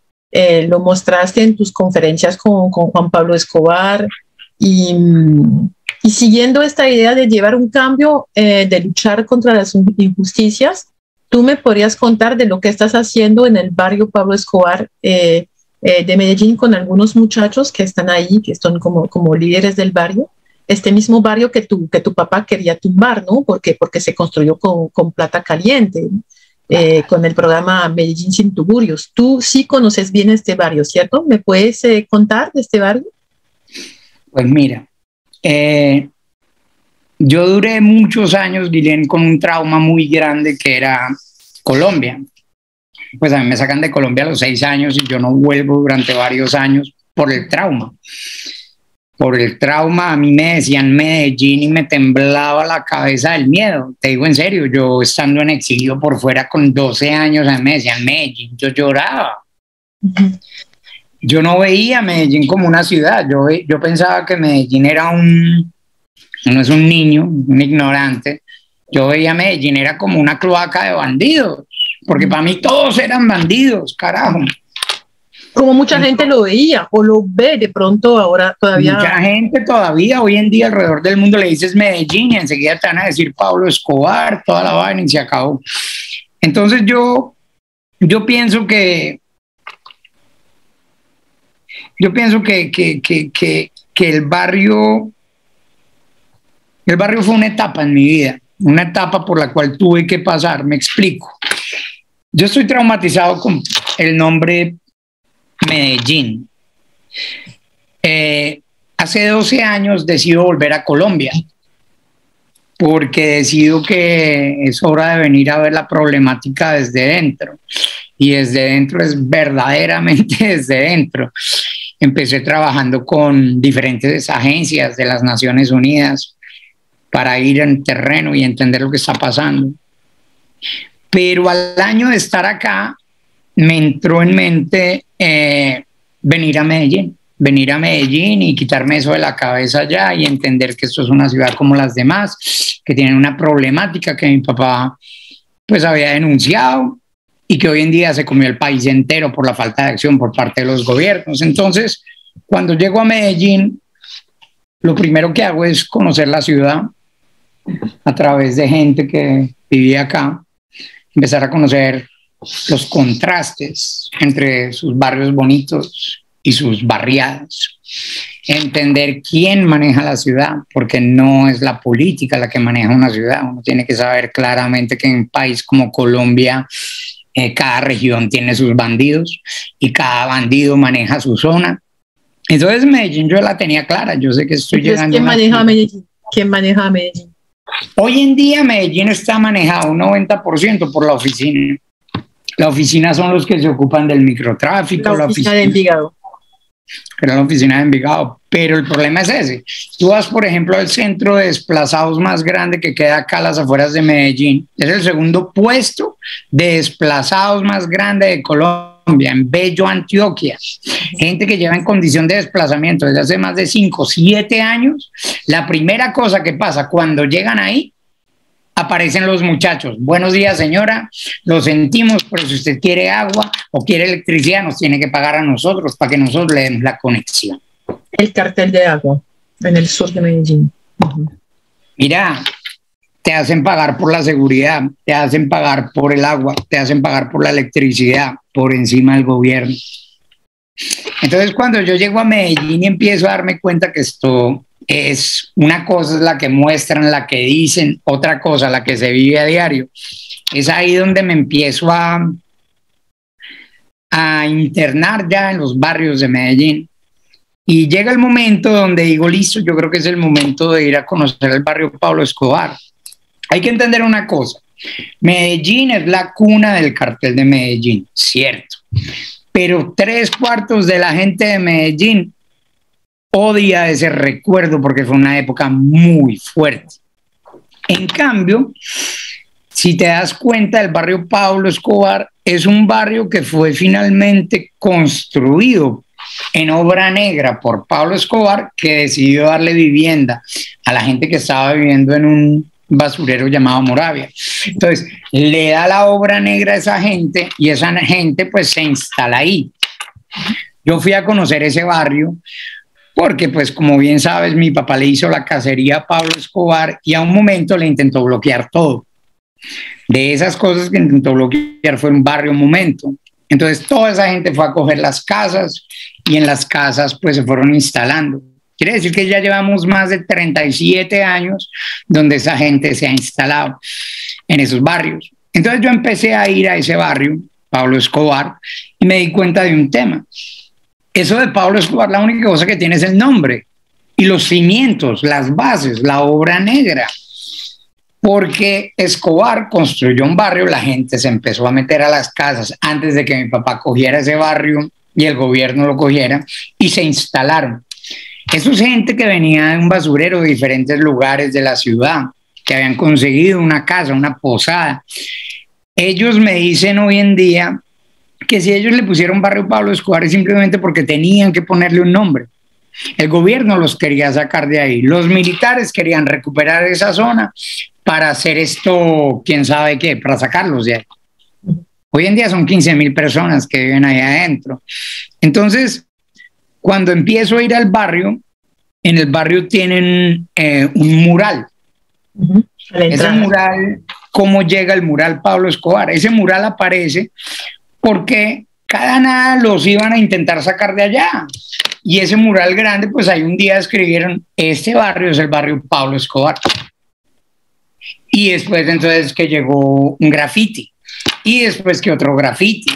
Speaker 1: Lo mostraste en tus conferencias con Juan Pablo Escobar y siguiendo esta idea de llevar un cambio, de luchar contra las injusticias, ¿tú me podrías contar de lo que estás haciendo en el barrio Pablo Escobar de Medellín con algunos muchachos que están ahí, que son como líderes del barrio? Este mismo barrio que tu papá quería tumbar, ¿no? Porque se construyó con plata caliente, con el programa Medellín sin tugurios. Tú sí conoces bien este barrio, ¿cierto? ¿Me puedes contar de este barrio?
Speaker 2: Pues mira, yo duré muchos años, Guilén, con un trauma muy grande que era Colombia. Pues a mí me sacan de Colombia a los 6 años y yo no vuelvo durante varios años por el trauma. Por el trauma, a mí me decían Medellín y me temblaba la cabeza del miedo. Te digo en serio, yo estando en exilio por fuera con 12 años, a mí me decían Medellín, yo lloraba. Yo no veía Medellín como una ciudad, yo pensaba que Medellín era no es un niño, un ignorante. Yo veía Medellín era como una cloaca de bandidos, porque para mí todos eran bandidos, carajo.
Speaker 1: Como mucha gente lo veía o lo ve de pronto ahora todavía.
Speaker 2: Mucha gente todavía hoy en día alrededor del mundo le dices Medellín y enseguida te van a decir Pablo Escobar, toda la vaina y se acabó. Entonces yo pienso que el barrio fue una etapa en mi vida, una etapa por la cual tuve que pasar. Me explico. Yo estoy traumatizado con el nombre Medellín. Hace 12 años decido volver a Colombia porque decido que es hora de venir a ver la problemática desde dentro, y desde dentro es verdaderamente desde dentro. Empecé trabajando con diferentes agencias de las Naciones Unidas para ir en terreno y entender lo que está pasando. Pero al año de estar acá, me entró en mente venir a Medellín y quitarme eso de la cabeza ya y entender que esto es una ciudad como las demás, que tienen una problemática que mi papá pues había denunciado y que hoy en día se comió el país entero por la falta de acción por parte de los gobiernos. Entonces, cuando llego a Medellín, lo primero que hago es conocer la ciudad a través de gente que vivía acá, empezar a conocer los contrastes entre sus barrios bonitos y sus barriadas, entender quién maneja la ciudad, porque no es la política la que maneja una ciudad. Uno tiene que saber claramente que en un país como Colombia, cada región tiene sus bandidos y cada bandido maneja su zona. Entonces Medellín yo la tenía clara, yo sé que estoy llegando.
Speaker 1: ¿Quién maneja Medellín? ¿Quién maneja Medellín?
Speaker 2: Hoy en día Medellín está manejado un 90% por la oficina. La oficina son los que se ocupan del microtráfico.
Speaker 1: La oficina de Envigado.
Speaker 2: Era la oficina de Envigado, pero el problema es ese. Tú vas, por ejemplo, al centro de desplazados más grande que queda acá a las afueras de Medellín. Es el segundo puesto de desplazados más grande de Colombia, en Bello, Antioquia. Gente que lleva en condición de desplazamiento desde hace más de 5 o 7 años. La primera cosa que pasa cuando llegan ahí, aparecen los muchachos. Buenos días, señora, lo sentimos, pero si usted quiere agua o quiere electricidad, nos tiene que pagar a nosotros para que nosotros le demos la conexión.
Speaker 1: El cartel de agua en el sur de Medellín.
Speaker 2: Mira, te hacen pagar por la seguridad, te hacen pagar por el agua, te hacen pagar por la electricidad, por encima del gobierno. Entonces, cuando yo llego a Medellín y empiezo a darme cuenta que esto es una cosa, es la que muestran, la que dicen, otra cosa, la que se vive a diario. Es ahí donde me empiezo a internar ya en los barrios de Medellín. Y llega el momento donde digo, listo, yo creo que es el momento de ir a conocer el barrio Pablo Escobar. Hay que entender una cosa. Medellín es la cuna del cartel de Medellín, cierto. Pero 3/4 de la gente de Medellín odia ese recuerdo porque fue una época muy fuerte. En cambio, si te das cuenta, el barrio Pablo Escobar es un barrio que fue finalmente construido en obra negra por Pablo Escobar, que decidió darle vivienda a la gente que estaba viviendo en un basurero llamado Moravia. Entonces, le da la obra negra a esa gente y esa gente pues se instala ahí. Yo fui a conocer ese barrio porque, pues, como bien sabes, mi papá le hizo la cacería a Pablo Escobar y a un momento le intentó bloquear todo. De esas cosas que intentó bloquear fue un barrio Momento. Entonces, toda esa gente fue a coger las casas y en las casas, pues, se fueron instalando. Quiere decir que ya llevamos más de 37 años donde esa gente se ha instalado en esos barrios. Entonces, yo empecé a ir a ese barrio, Pablo Escobar, y me di cuenta de un tema. Eso de Pablo Escobar, la única cosa que tiene es el nombre y los cimientos, las bases, la obra negra. Porque Escobar construyó un barrio, la gente se empezó a meter a las casas antes de que mi papá cogiera ese barrio y el gobierno lo cogiera y se instalaron. Eso es gente que venía de un basurero de diferentes lugares de la ciudad, que habían conseguido una casa, una posada. Ellos me dicen hoy en día que si ellos le pusieron barrio Pablo Escobar es simplemente porque tenían que ponerle un nombre. El gobierno los quería sacar de ahí. Los militares querían recuperar esa zona para hacer esto, quién sabe qué, para sacarlos de ahí. Hoy en día son 15,000 personas que viven ahí adentro. Entonces, cuando empiezo a ir al barrio, en el barrio tienen un mural. Ese mural, ¿cómo llega el mural Pablo Escobar? Ese mural aparece porque cada nada los iban a intentar sacar de allá. Y ese mural grande, pues ahí un día escribieron, este barrio es el barrio Pablo Escobar. Y después entonces que llegó un grafiti. Y después que otro grafiti.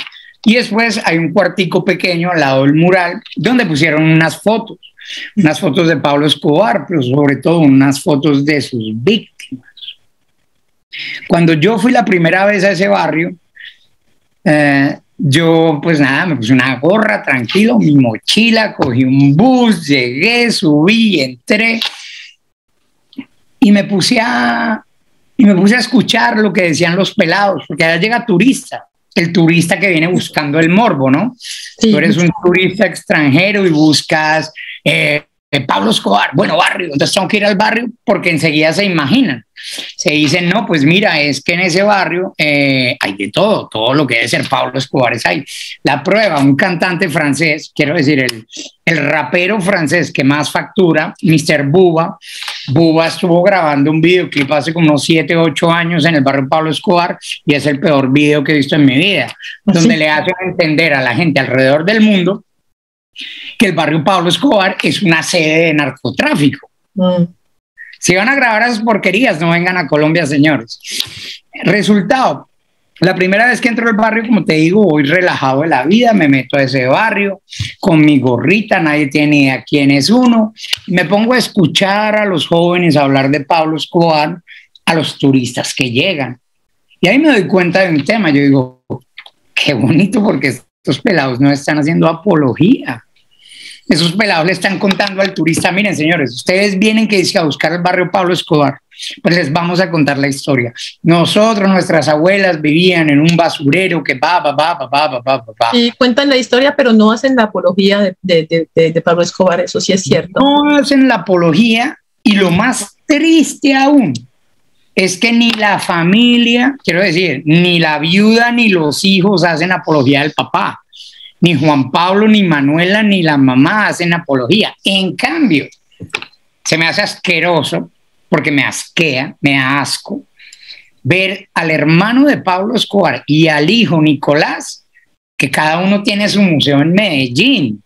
Speaker 2: Y después hay un cuartico pequeño al lado del mural donde pusieron unas fotos de Pablo Escobar, pero sobre todo unas fotos de sus víctimas. Cuando yo fui la primera vez a ese barrio, yo pues nada, me puse una gorra, tranquilo, mi mochila, cogí un bus, llegué, subí, entré y me puse a escuchar lo que decían los pelados, porque allá llega turista, el turista que viene buscando el morbo, ¿no? Sí. Tú eres un turista extranjero y buscas Pablo Escobar, bueno, barrio, entonces tengo que ir al barrio porque enseguida se imaginan. Se dicen, no, pues mira, es que en ese barrio hay de todo lo que debe ser Pablo Escobar es ahí. La prueba, un cantante francés, quiero decir, el rapero francés que más factura, Mr. Booba estuvo grabando un videoclip hace como unos 7, 8 años en el barrio Pablo Escobar y es el peor video que he visto en mi vida, donde le hacen entender a la gente alrededor del mundo que el barrio Pablo Escobar es una sede de narcotráfico. Si van a grabar esas porquerías, no vengan a Colombia, señores. Resultado, la primera vez que entro al barrio, como te digo, voy relajado de la vida, me meto a ese barrio con mi gorrita, nadie tiene idea quién es uno, me pongo a escuchar a los jóvenes hablar de Pablo Escobar, a los turistas que llegan. Y ahí me doy cuenta de un tema, yo digo, qué bonito porque estos pelados no están haciendo apología. Esos pelados le están contando al turista, miren señores, ustedes vienen que dice a buscar el barrio Pablo Escobar, pues les vamos a contar la historia. Nosotros, nuestras abuelas vivían en un basurero que
Speaker 1: Y cuentan la historia, pero no hacen la apología de Pablo Escobar, eso sí es cierto.
Speaker 2: No hacen la apología y lo más triste aún es que ni la familia, quiero decir, ni la viuda ni los hijos hacen apología del papá. Ni Juan Pablo, ni Manuela, ni la mamá hacen apología. En cambio, se me hace asqueroso, porque me asquea, me da asco, ver al hermano de Pablo Escobar y al hijo Nicolás, que cada uno tiene su museo en Medellín.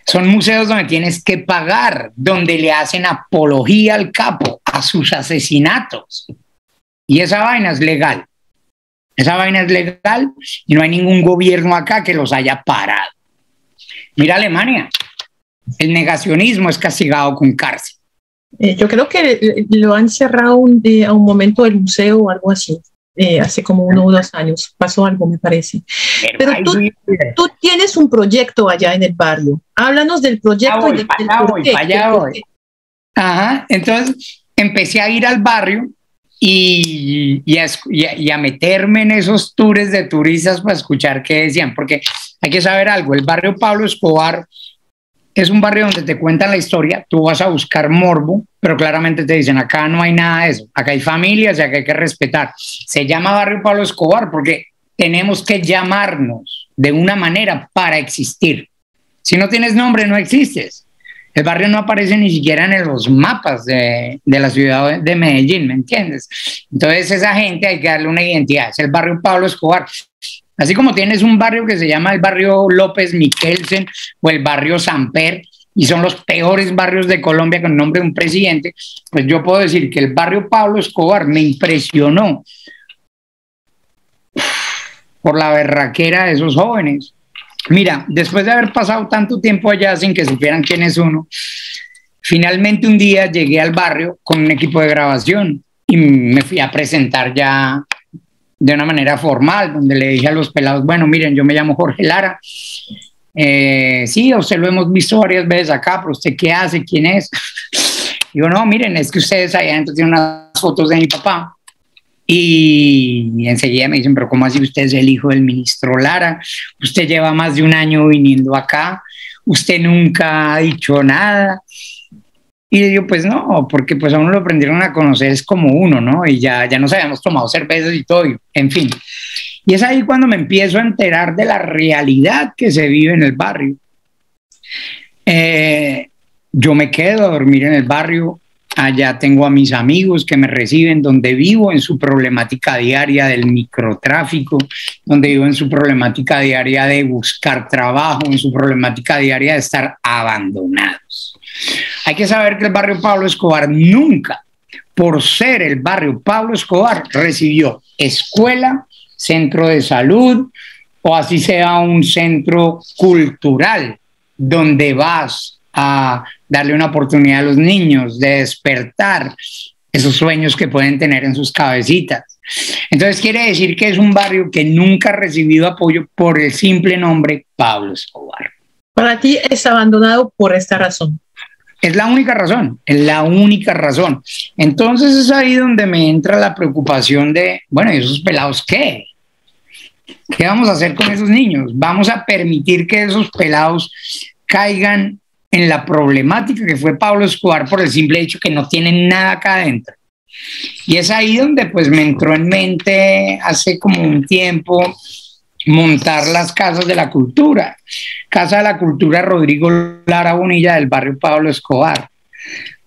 Speaker 2: Son museos donde tienes que pagar, donde le hacen apología al capo, a sus asesinatos. Y esa vaina es legal. Esa vaina es legal y no hay ningún gobierno acá que los haya parado. Mira Alemania, el negacionismo es castigado con cárcel.
Speaker 1: Yo creo que lo han cerrado a un momento del museo o algo así, hace como 1 o 2 años, pasó algo me parece. Pero tú tienes un proyecto allá en el barrio, háblanos del proyecto.
Speaker 2: Allá voy. Ajá, entonces empecé a ir al barrio y a meterme en esos tours de turistas para escuchar qué decían, porque hay que saber algo, el barrio Pablo Escobar es un barrio donde te cuentan la historia, tú vas a buscar morbo, pero claramente te dicen, acá no hay nada de eso, acá hay familias y acá hay que respetar. Se llama barrio Pablo Escobar porque tenemos que llamarnos de una manera para existir. Si no tienes nombre, no existes. El barrio no aparece ni siquiera en los mapas de la ciudad de Medellín, ¿me entiendes? Entonces esa gente hay que darle una identidad, es el barrio Pablo Escobar. Así como tienes un barrio que se llama el barrio López Miquelsen o el barrio Samper, y son los peores barrios de Colombia con el nombre de un presidente, pues yo puedo decir que el barrio Pablo Escobar me impresionó por la berraquera de esos jóvenes. Mira, después de haber pasado tanto tiempo allá sin que supieran quién es uno, finalmente un día llegué al barrio con un equipo de grabación y me fui a presentar ya de una manera formal, donde le dije a los pelados, bueno, miren, yo me llamo Jorge Lara, sí, a usted lo hemos visto varias veces acá, pero ¿usted qué hace? ¿Quién es? Digo, no, miren, es que ustedes allá adentro tienen unas fotos de mi papá. Y enseguida me dicen, pero ¿cómo así usted es el hijo del ministro Lara? Usted lleva más de 1 año viniendo acá, usted nunca ha dicho nada. Y yo digo, pues no, porque pues a uno lo aprendieron a conocer, es como uno, ¿no? Y ya nos habíamos tomado cervezas y todo, en fin. Y es ahí cuando me empiezo a enterar de la realidad que se vive en el barrio. Yo me quedo a dormir en el barrio. Allá tengo a mis amigos que me reciben donde vivo en su problemática diaria del microtráfico, donde vivo en su problemática diaria de buscar trabajo, en su problemática diaria de estar abandonados. Hay que saber que el barrio Pablo Escobar nunca, por ser el barrio Pablo Escobar, recibió escuela, centro de salud o así sea un centro cultural donde vas a darle una oportunidad a los niños de despertar esos sueños que pueden tener en sus cabecitas. Entonces quiere decir que es un barrio que nunca ha recibido apoyo por el simple nombre Pablo Escobar.
Speaker 1: Para ti es abandonado por esta razón.
Speaker 2: Es la única razón, es la única razón. Entonces es ahí donde me entra la preocupación de, bueno, ¿y esos pelados qué? ¿Qué vamos a hacer con esos niños? ¿Vamos a permitir que esos pelados caigan en la problemática que fue Pablo Escobar por el simple hecho que no tienen nada acá adentro? Y es ahí donde pues me entró en mente hace como un tiempo montar las casas de la cultura. Casa de la Cultura Rodrigo Lara Bonilla del barrio Pablo Escobar,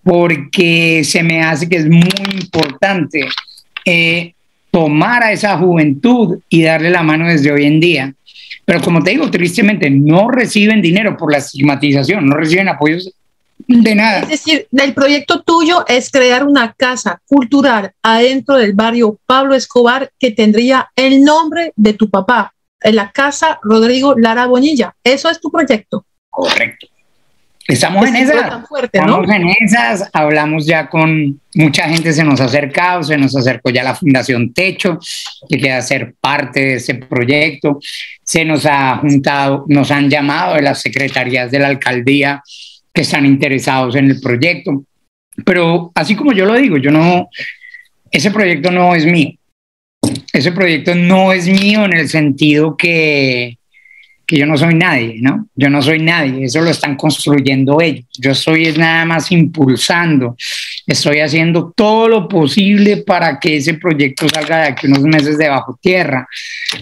Speaker 2: porque se me hace que es muy importante tomar a esa juventud y darle la mano desde hoy en día. Pero como te digo, tristemente no reciben dinero por la estigmatización, no reciben apoyos de nada.
Speaker 1: Es decir, el proyecto tuyo es crear una casa cultural adentro del barrio Pablo Escobar que tendría el nombre de tu papá, en la Casa Rodrigo Lara Bonilla. Eso es tu proyecto.
Speaker 2: Correcto. Estamos en esas. Estamos en esas. Hablamos ya con mucha gente, se nos ha acercado, se nos acercó ya la Fundación Techo, que quiere ser parte de ese proyecto. Se nos ha juntado, nos han llamado de las secretarías de la alcaldía que están interesados en el proyecto. Pero así como yo lo digo, ese proyecto no es mío. Ese proyecto no es mío en el sentido que yo no soy nadie, ¿no? Yo no soy nadie, eso lo están construyendo ellos. Yo estoy nada más impulsando, estoy haciendo todo lo posible para que ese proyecto salga de aquí unos meses de bajo tierra.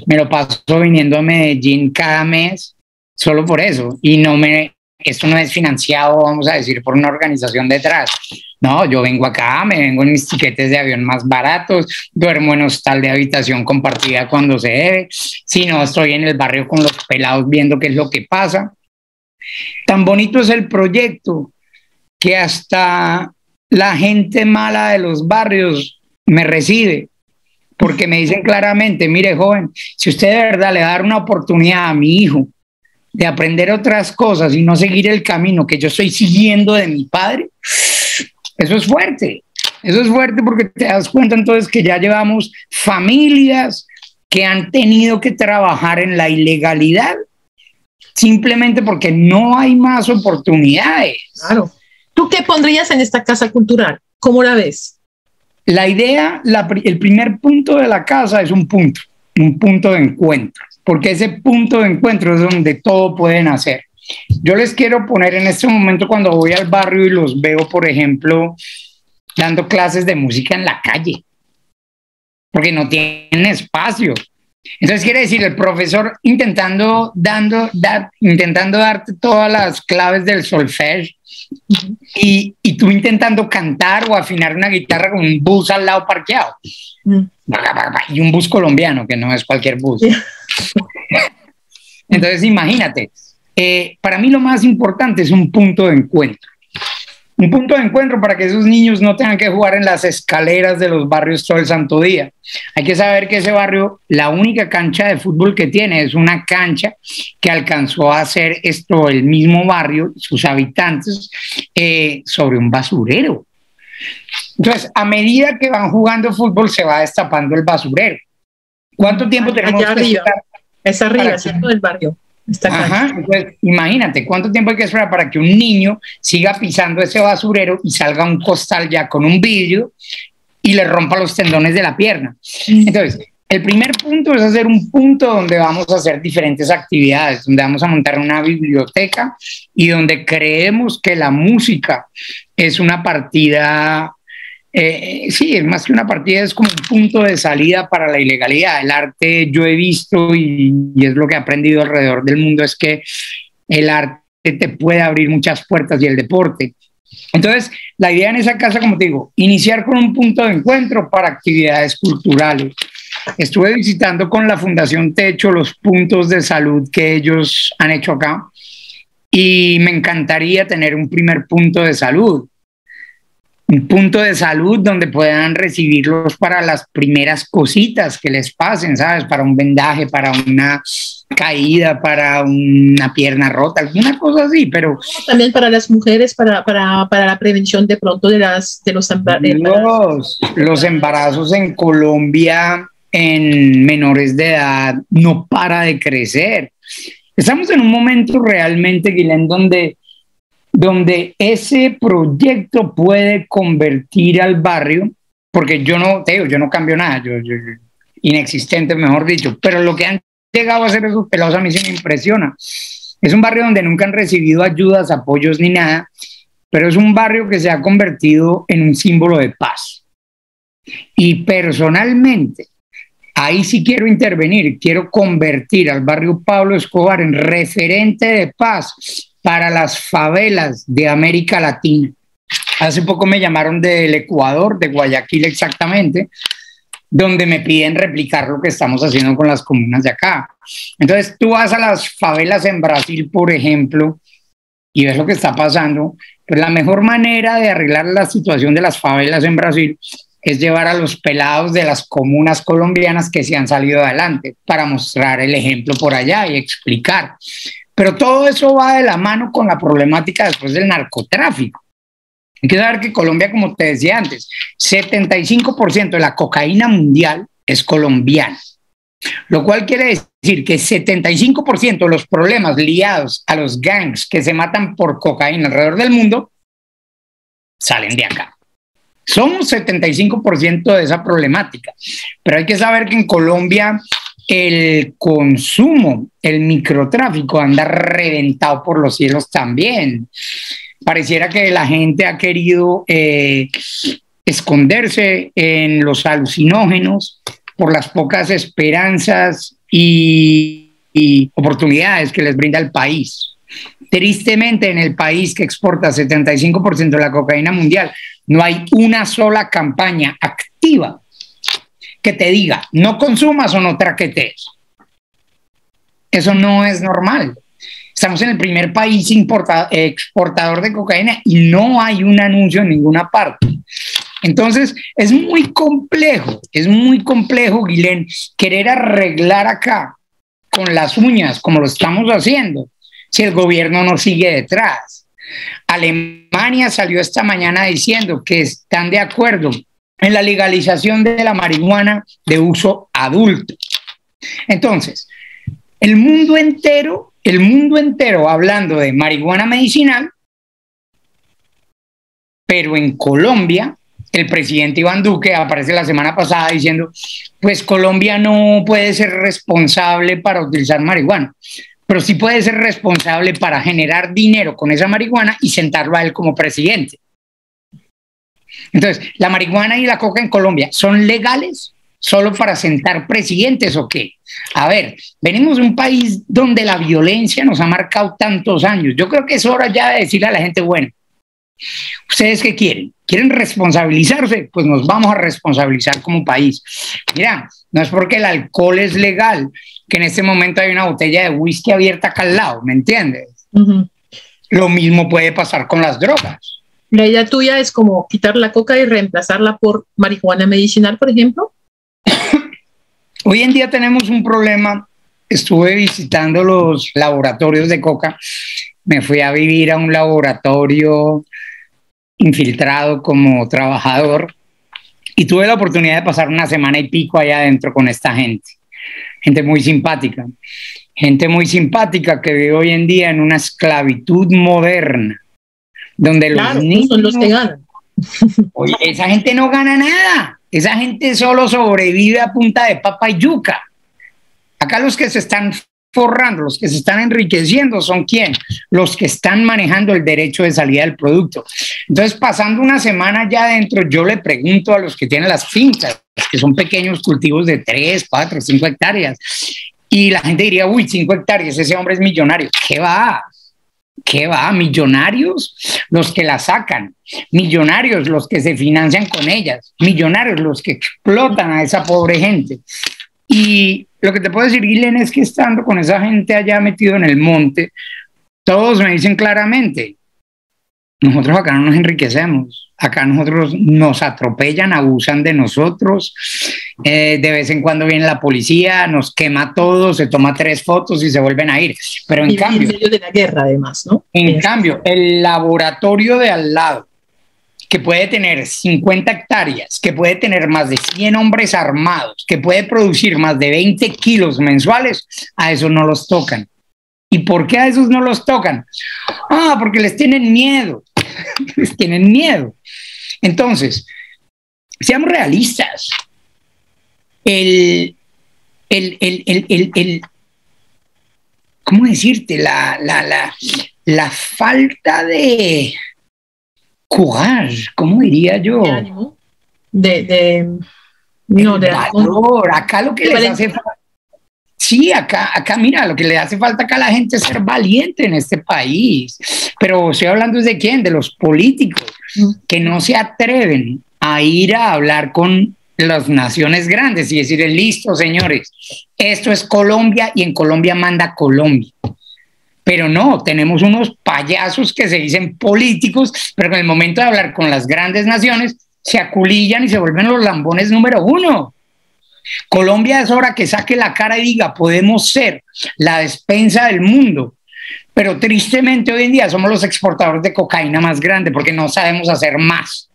Speaker 2: Me lo paso viniendo a Medellín cada mes solo por eso, y esto no es financiado, vamos a decir, por una organización detrás. No, yo vengo acá, me vengo en mis tiquetes de avión más baratos, duermo en hostal de habitación compartida cuando se debe, si no estoy en el barrio con los pelados viendo qué es lo que pasa. Tan bonito es el proyecto que hasta la gente mala de los barrios me recibe, porque me dicen claramente, mire joven, si usted de verdad le va a dar una oportunidad a mi hijo de aprender otras cosas y no seguir el camino que yo estoy siguiendo de mi padre, eso es fuerte porque te das cuenta entonces que ya llevamos familias que han tenido que trabajar en la ilegalidad simplemente porque no hay más oportunidades.
Speaker 1: Claro. ¿Tú qué pondrías en esta casa cultural? ¿Cómo la ves?
Speaker 2: La idea, el primer punto de la casa es un punto de encuentro, porque ese punto de encuentro es donde todo pueden hacer. Yo les quiero poner en este momento cuando voy al barrio y los veo, por ejemplo, dando clases de música en la calle, porque no tienen espacio. Entonces quiere decir el profesor intentando darte todas las claves del solfège y tú intentando cantar o afinar una guitarra con un bus al lado parqueado. Y un bus colombiano, que no es cualquier bus. Entonces imagínate, para mí lo más importante es un punto de encuentro. Un punto de encuentro para que esos niños no tengan que jugar en las escaleras de los barrios todo el santo día. Hay que saber que ese barrio, la única cancha de fútbol que tiene es una cancha que alcanzó a hacer el mismo barrio, sus habitantes, sobre un basurero. Entonces, a medida que van jugando fútbol, se va destapando el basurero. ¿Cuánto tiempo tenemos
Speaker 1: allá
Speaker 2: que
Speaker 1: esperar? Es arriba, ¿cierto? Del barrio.
Speaker 2: Ajá, entonces, imagínate cuánto tiempo hay que esperar para que un niño siga pisando ese basurero y salga a un costal ya con un vidrio y le rompa los tendones de la pierna. Entonces, el primer punto es hacer un punto donde vamos a hacer diferentes actividades, donde vamos a montar una biblioteca y donde creemos que la música es una partida. Sí, es más que una partida, es como un punto de salida para la ilegalidad. El arte, yo he visto y es lo que he aprendido alrededor del mundo, es que el arte te puede abrir muchas puertas y el deporte. Entonces, la idea en esa casa, como te digo, iniciar con un punto de encuentro para actividades culturales. Estuve visitando con la Fundación Techo los puntos de salud que ellos han hecho acá y me encantaría tener un primer punto de salud. Un punto de salud donde puedan recibirlos para las primeras cositas que les pasen, ¿sabes? Para un vendaje, para una caída, para una pierna rota, alguna cosa así, pero...
Speaker 1: También para las mujeres, para la prevención de pronto de los embarazos.
Speaker 2: Los embarazos en Colombia en menores de edad no para de crecer. Estamos en un momento realmente, Guilén, donde donde ese proyecto puede convertir al barrio, porque yo no, te digo, yo no cambio nada, inexistente, mejor dicho, pero lo que han llegado a hacer esos pelados a mí sí me impresiona. Es un barrio donde nunca han recibido ayudas, apoyos ni nada, pero es un barrio que se ha convertido en un símbolo de paz. Y personalmente, ahí sí quiero intervenir, quiero convertir al barrio Pablo Escobar en referente de paz para las favelas de América Latina. Hace poco me llamaron del Ecuador, de Guayaquil exactamente, donde me piden replicar lo que estamos haciendo con las comunas de acá. Entonces tú vas a las favelas en Brasil, por ejemplo, y ves lo que está pasando, pues la mejor manera de arreglar la situación de las favelas en Brasil es llevar a los pelados de las comunas colombianas que se han salido adelante para mostrar el ejemplo por allá y explicar. Pero todo eso va de la mano con la problemática después del narcotráfico. Hay que saber que Colombia, como te decía antes, 75% de la cocaína mundial es colombiana, lo cual quiere decir que 75% de los problemas ligados a los gangs que se matan por cocaína alrededor del mundo salen de acá. Somos 75% de esa problemática, pero hay que saber que en Colombia el consumo, el microtráfico anda reventado por los cielos también. Pareciera que la gente ha querido esconderse en los alucinógenos por las pocas esperanzas y oportunidades que les brinda el país. Tristemente, en el país que exporta 75% de la cocaína mundial, no hay una sola campaña activa que te diga no consumas o no traquetees. Eso no es normal. Estamos en el primer país exportador de cocaína y no hay un anuncio en ninguna parte. Entonces, es muy complejo, Guilén, querer arreglar acá con las uñas, como lo estamos haciendo, si el gobierno no sigue detrás. Alemania salió esta mañana diciendo que están de acuerdo en la legalización de la marihuana de uso adulto. Entonces, el mundo entero hablando de marihuana medicinal, pero en Colombia, el presidente Iván Duque aparece la semana pasada diciendo, pues Colombia no puede ser responsable para utilizar marihuana, pero sí puede ser responsable para generar dinero con esa marihuana y sentarlo a él como presidente. Entonces, ¿la marihuana y la coca en Colombia son legales solo para sentar presidentes o qué? A ver, venimos de un país donde la violencia nos ha marcado tantos años. Yo creo que es hora ya de decirle a la gente, bueno, ¿ustedes qué quieren? ¿Quieren responsabilizarse? Pues nos vamos a responsabilizar como país. Mira, no es porque el alcohol es legal que en este momento hay una botella de whisky abierta acá al lado, ¿me entiendes? Lo mismo puede pasar con las drogas.
Speaker 1: La idea tuya es como quitar la coca y reemplazarla por marihuana medicinal, por ejemplo.
Speaker 2: Hoy en día tenemos un problema. Estuve visitando los laboratorios de coca. Me fui a vivir a un laboratorio infiltrado como trabajador y tuve la oportunidad de pasar una semana y pico allá adentro con esta gente. Gente muy simpática que vive hoy en día en una esclavitud moderna, donde
Speaker 1: claro,
Speaker 2: los niños
Speaker 1: son los que ganan.
Speaker 2: Oye, esa gente no gana nada, esa gente solo sobrevive a punta de papa y yuca. Acá los que se están forrando, los que se están enriqueciendo son ¿quién? Los que están manejando el derecho de salida del producto. Entonces, pasando una semana ya adentro, yo le pregunto a los que tienen las fincas, que son pequeños cultivos de 3, 4, 5 hectáreas, y la gente diría, uy, 5 hectáreas, ese hombre es millonario. ¿Qué va? Millonarios los que la sacan, millonarios los que se financian con ellas, millonarios los que explotan a esa pobre gente. Y lo que te puedo decir, Guilén, es que estando con esa gente allá metido en el monte, todos me dicen claramente, nosotros acá no nos enriquecemos, acá nosotros nos atropellan, abusan de nosotros, de vez en cuando viene la policía, nos quema todo, se toma 3 fotos y se vuelven a ir. Pero en cambio,
Speaker 1: en medio de la guerra además, ¿no?
Speaker 2: En cambio, el laboratorio de al lado, que puede tener 50 hectáreas, que puede tener más de 100 hombres armados, que puede producir más de 20 kilos mensuales, a eso no los tocan. ¿Y por qué a esos no los tocan? Ah, porque les tienen miedo. Les tienen miedo. Entonces, seamos realistas. ¿Cómo decirte? La falta de courage, ¿cómo diría yo?
Speaker 1: De ánimo, no, de
Speaker 2: valor. Acá lo que les hace falta. Sí, acá, mira, lo que le hace falta acá a la gente es ser valiente en este país. Pero estoy hablando de quién, de los políticos que no se atreven a ir a hablar con las naciones grandes y decir, listo, señores, esto es Colombia y en Colombia manda Colombia. Pero no, tenemos unos payasos que se dicen políticos, pero en el momento de hablar con las grandes naciones se aculillan y se vuelven los lambones número uno. Colombia es hora que saque la cara y diga, podemos ser la despensa del mundo, pero tristemente hoy en día somos los exportadores de cocaína más grandes porque no sabemos hacer más.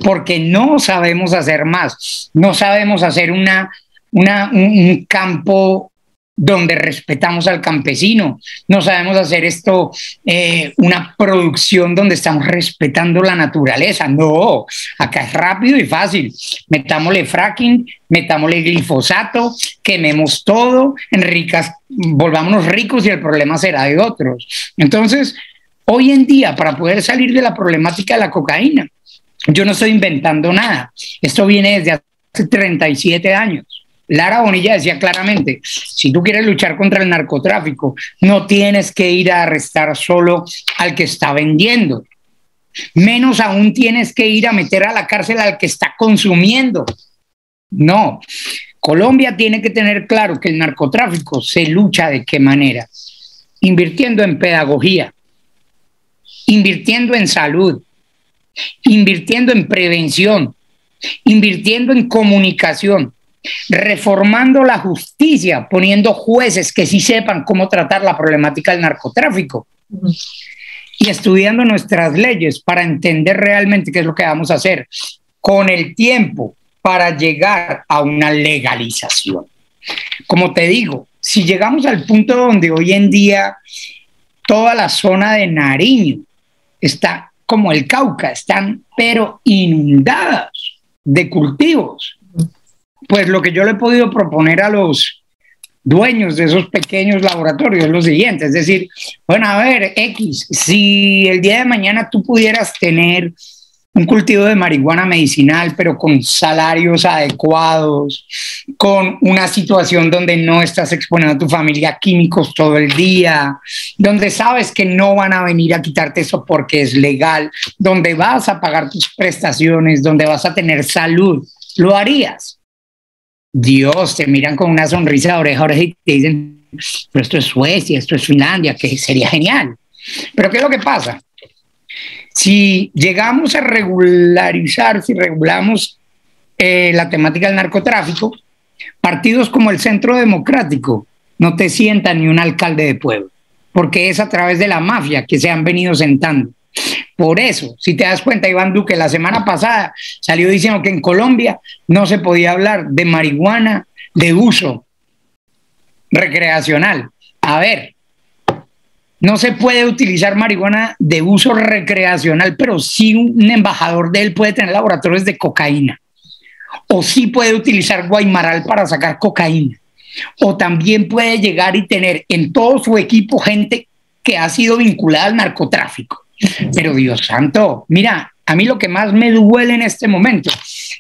Speaker 2: Porque no sabemos hacer más, no sabemos hacer un campo donde respetamos al campesino, no sabemos hacer esto, una producción donde estamos respetando la naturaleza. No, acá es rápido y fácil. Metámosle fracking, metámosle glifosato, quememos todo, volvámonos ricos y el problema será de otros. Entonces, hoy en día, para poder salir de la problemática de la cocaína, yo no estoy inventando nada. Esto viene desde hace 37 años. Lara Bonilla decía claramente, si tú quieres luchar contra el narcotráfico, no tienes que ir a arrestar solo al que está vendiendo. Menos aún tienes que ir a meter a la cárcel al que está consumiendo. No. Colombia tiene que tener claro que el narcotráfico se lucha de qué manera. Invirtiendo en pedagogía, invirtiendo en salud, invirtiendo en prevención, invirtiendo en comunicación, reformando la justicia, poniendo jueces que sí sepan cómo tratar la problemática del narcotráfico y estudiando nuestras leyes para entender realmente qué es lo que vamos a hacer con el tiempo para llegar a una legalización. Como te digo, si llegamos al punto donde hoy en día toda la zona de Nariño está como el Cauca, están pero inundadas de cultivos, pues lo que yo le he podido proponer a los dueños de esos pequeños laboratorios es lo siguiente, es decir, bueno, a ver, X, si el día de mañana tú pudieras tener un cultivo de marihuana medicinal, pero con salarios adecuados, con una situación donde no estás exponiendo a tu familia a químicos todo el día, donde sabes que no van a venir a quitarte eso porque es legal, donde vas a pagar tus prestaciones, donde vas a tener salud, ¿lo harías? Dios, te miran con una sonrisa de oreja a oreja y te dicen, pero esto es Suecia, esto es Finlandia, que sería genial. Pero ¿qué es lo que pasa? Si llegamos a regularizar, si regulamos la temática del narcotráfico, partidos como el Centro Democrático no te sientan ni un alcalde de pueblo, porque es a través de la mafia que se han venido sentando. Por eso, si te das cuenta, Iván Duque la semana pasada salió diciendo que en Colombia no se podía hablar de marihuana de uso recreacional. A ver, no se puede utilizar marihuana de uso recreacional, pero sí un embajador de él puede tener laboratorios de cocaína. O sí puede utilizar Guaymaral para sacar cocaína. O también puede llegar y tener en todo su equipo gente que ha sido vinculada al narcotráfico. Pero Dios santo, mira, a mí lo que más me duele en este momento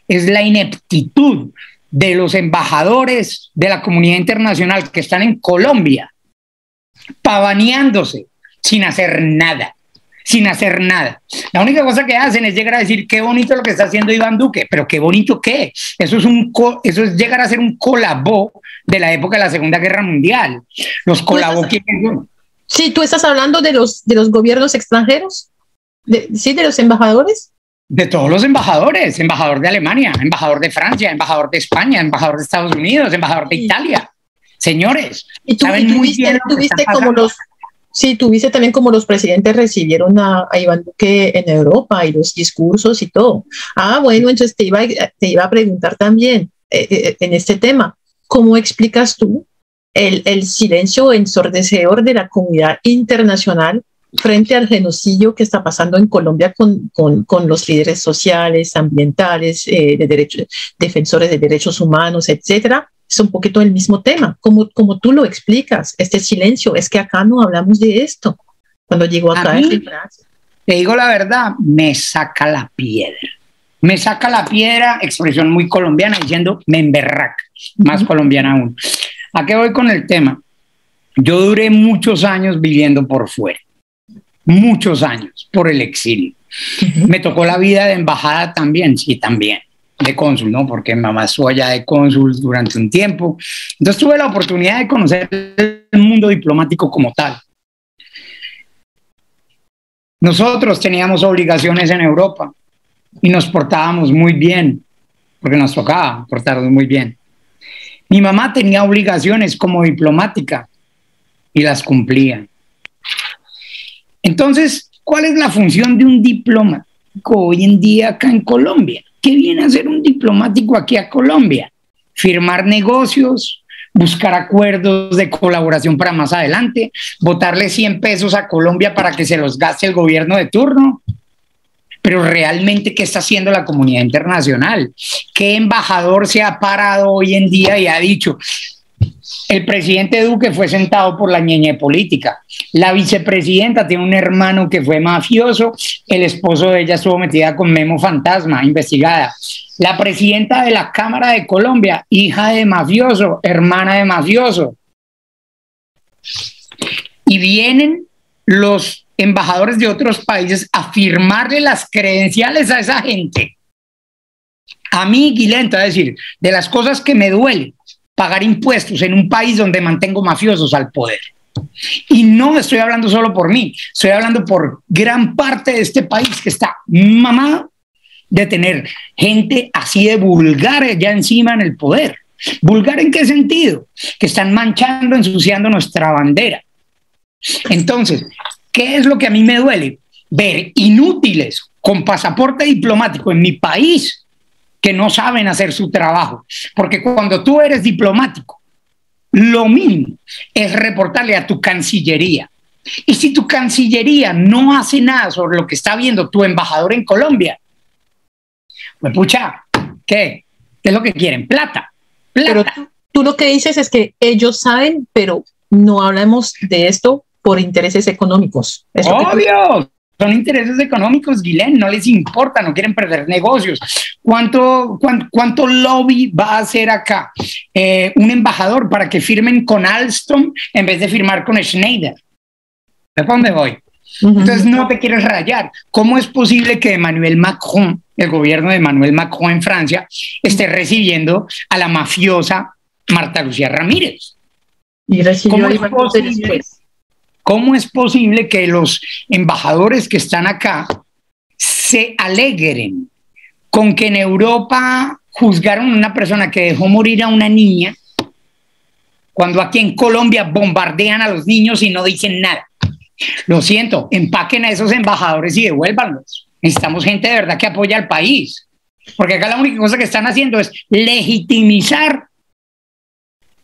Speaker 2: es la ineptitud de los embajadores de la comunidad internacional que están en Colombia, pavaneándose sin hacer nada, sin hacer nada. La única cosa que hacen es llegar a decir qué bonito lo que está haciendo Iván Duque, pero qué bonito qué. Eso es llegar a ser un colabó de la época de la Segunda Guerra Mundial. Los colabó que...
Speaker 1: Sí, tú estás hablando de los gobiernos extranjeros, sí, de los embajadores.
Speaker 2: De todos los embajadores, embajador de Alemania, embajador de Francia, embajador de España, embajador de Estados Unidos, embajador de Italia. Señores,
Speaker 1: y tú,
Speaker 2: saben muy bien lo que está pasando.
Speaker 1: Sí, tuviste también como los presidentes recibieron a Iván Duque en Europa y los discursos y todo. Ah, bueno, entonces te iba a preguntar también en este tema, ¿cómo explicas tú el silencio ensordecedor de la comunidad internacional frente al genocidio que está pasando en Colombia con los líderes sociales, ambientales, de derechos, defensores de derechos humanos, etcétera. Es un poquito el mismo tema, como tú lo explicas, este silencio, es que acá no hablamos de esto. Cuando llegó acá,
Speaker 2: te digo la verdad, me saca la piedra. Me saca la piedra, expresión muy colombiana, diciendo me emberraca, más colombiana aún. ¿A qué voy con el tema? Yo duré muchos años viviendo por fuera, muchos años, por el exilio. Me tocó la vida de embajada también, sí, también, de cónsul, ¿no? Porque mamá estuvo allá de cónsul durante un tiempo. Entonces tuve la oportunidad de conocer el mundo diplomático como tal. Nosotros teníamos obligaciones en Europa y nos portábamos muy bien, porque nos tocaba portarnos muy bien. Mi mamá tenía obligaciones como diplomática y las cumplía. Entonces, ¿cuál es la función de un diplomático hoy en día acá en Colombia? ¿Qué viene a hacer un diplomático aquí a Colombia? Firmar negocios, buscar acuerdos de colaboración para más adelante, botarle 100 pesos a Colombia para que se los gaste el gobierno de turno. Pero realmente, ¿qué está haciendo la comunidad internacional? ¿Qué embajador se ha parado hoy en día y ha dicho: el presidente Duque fue sentado por la ñeñe política, la vicepresidenta tiene un hermano que fue mafioso, el esposo de ella estuvo metida con Memo Fantasma, investigada, la presidenta de la Cámara de Colombia, hija de mafioso, hermana de mafioso? Y vienen los embajadores de otros países a firmarle las credenciales a esa gente. A mí, Guilén, te voy a decir, de las cosas que me duele, pagar impuestos en un país donde mantengo mafiosos al poder. Y no estoy hablando solo por mí, estoy hablando por gran parte de este país que está mamado de tener gente así de vulgar allá encima en el poder. ¿Vulgar en qué sentido? Que están manchando, ensuciando nuestra bandera. Entonces, ¿qué es lo que a mí me duele? Ver inútiles con pasaporte diplomático en mi país que no saben hacer su trabajo. Porque cuando tú eres diplomático, lo mínimo es reportarle a tu Cancillería. Y si tu Cancillería no hace nada sobre lo que está viendo tu embajador en Colombia, pues pucha, ¿qué? ¿Qué es lo que quieren? Plata.
Speaker 1: Pero tú lo que dices es que ellos saben, pero no hablamos de esto por intereses económicos.
Speaker 2: Obvio, son intereses económicos, Guilén, no les importa, no quieren perder negocios. ¿Cuánto lobby va a hacer acá un embajador para que firmen con Alstom en vez de firmar con Schneider? ¿De dónde voy? Entonces no te quieres rayar. ¿Cómo es posible que Emmanuel Macron, el gobierno de Emmanuel Macron en Francia, esté recibiendo a la mafiosa Marta Lucía Ramírez?
Speaker 1: Y recibió después.
Speaker 2: ¿Cómo es posible que los embajadores que están acá se alegren con que en Europa juzgaron a una persona que dejó morir a una niña, cuando aquí en Colombia bombardean a los niños y no dicen nada? Lo siento, empaquen a esos embajadores y devuélvanlos. Necesitamos gente de verdad que apoya al país, porque acá la única cosa que están haciendo es legitimizar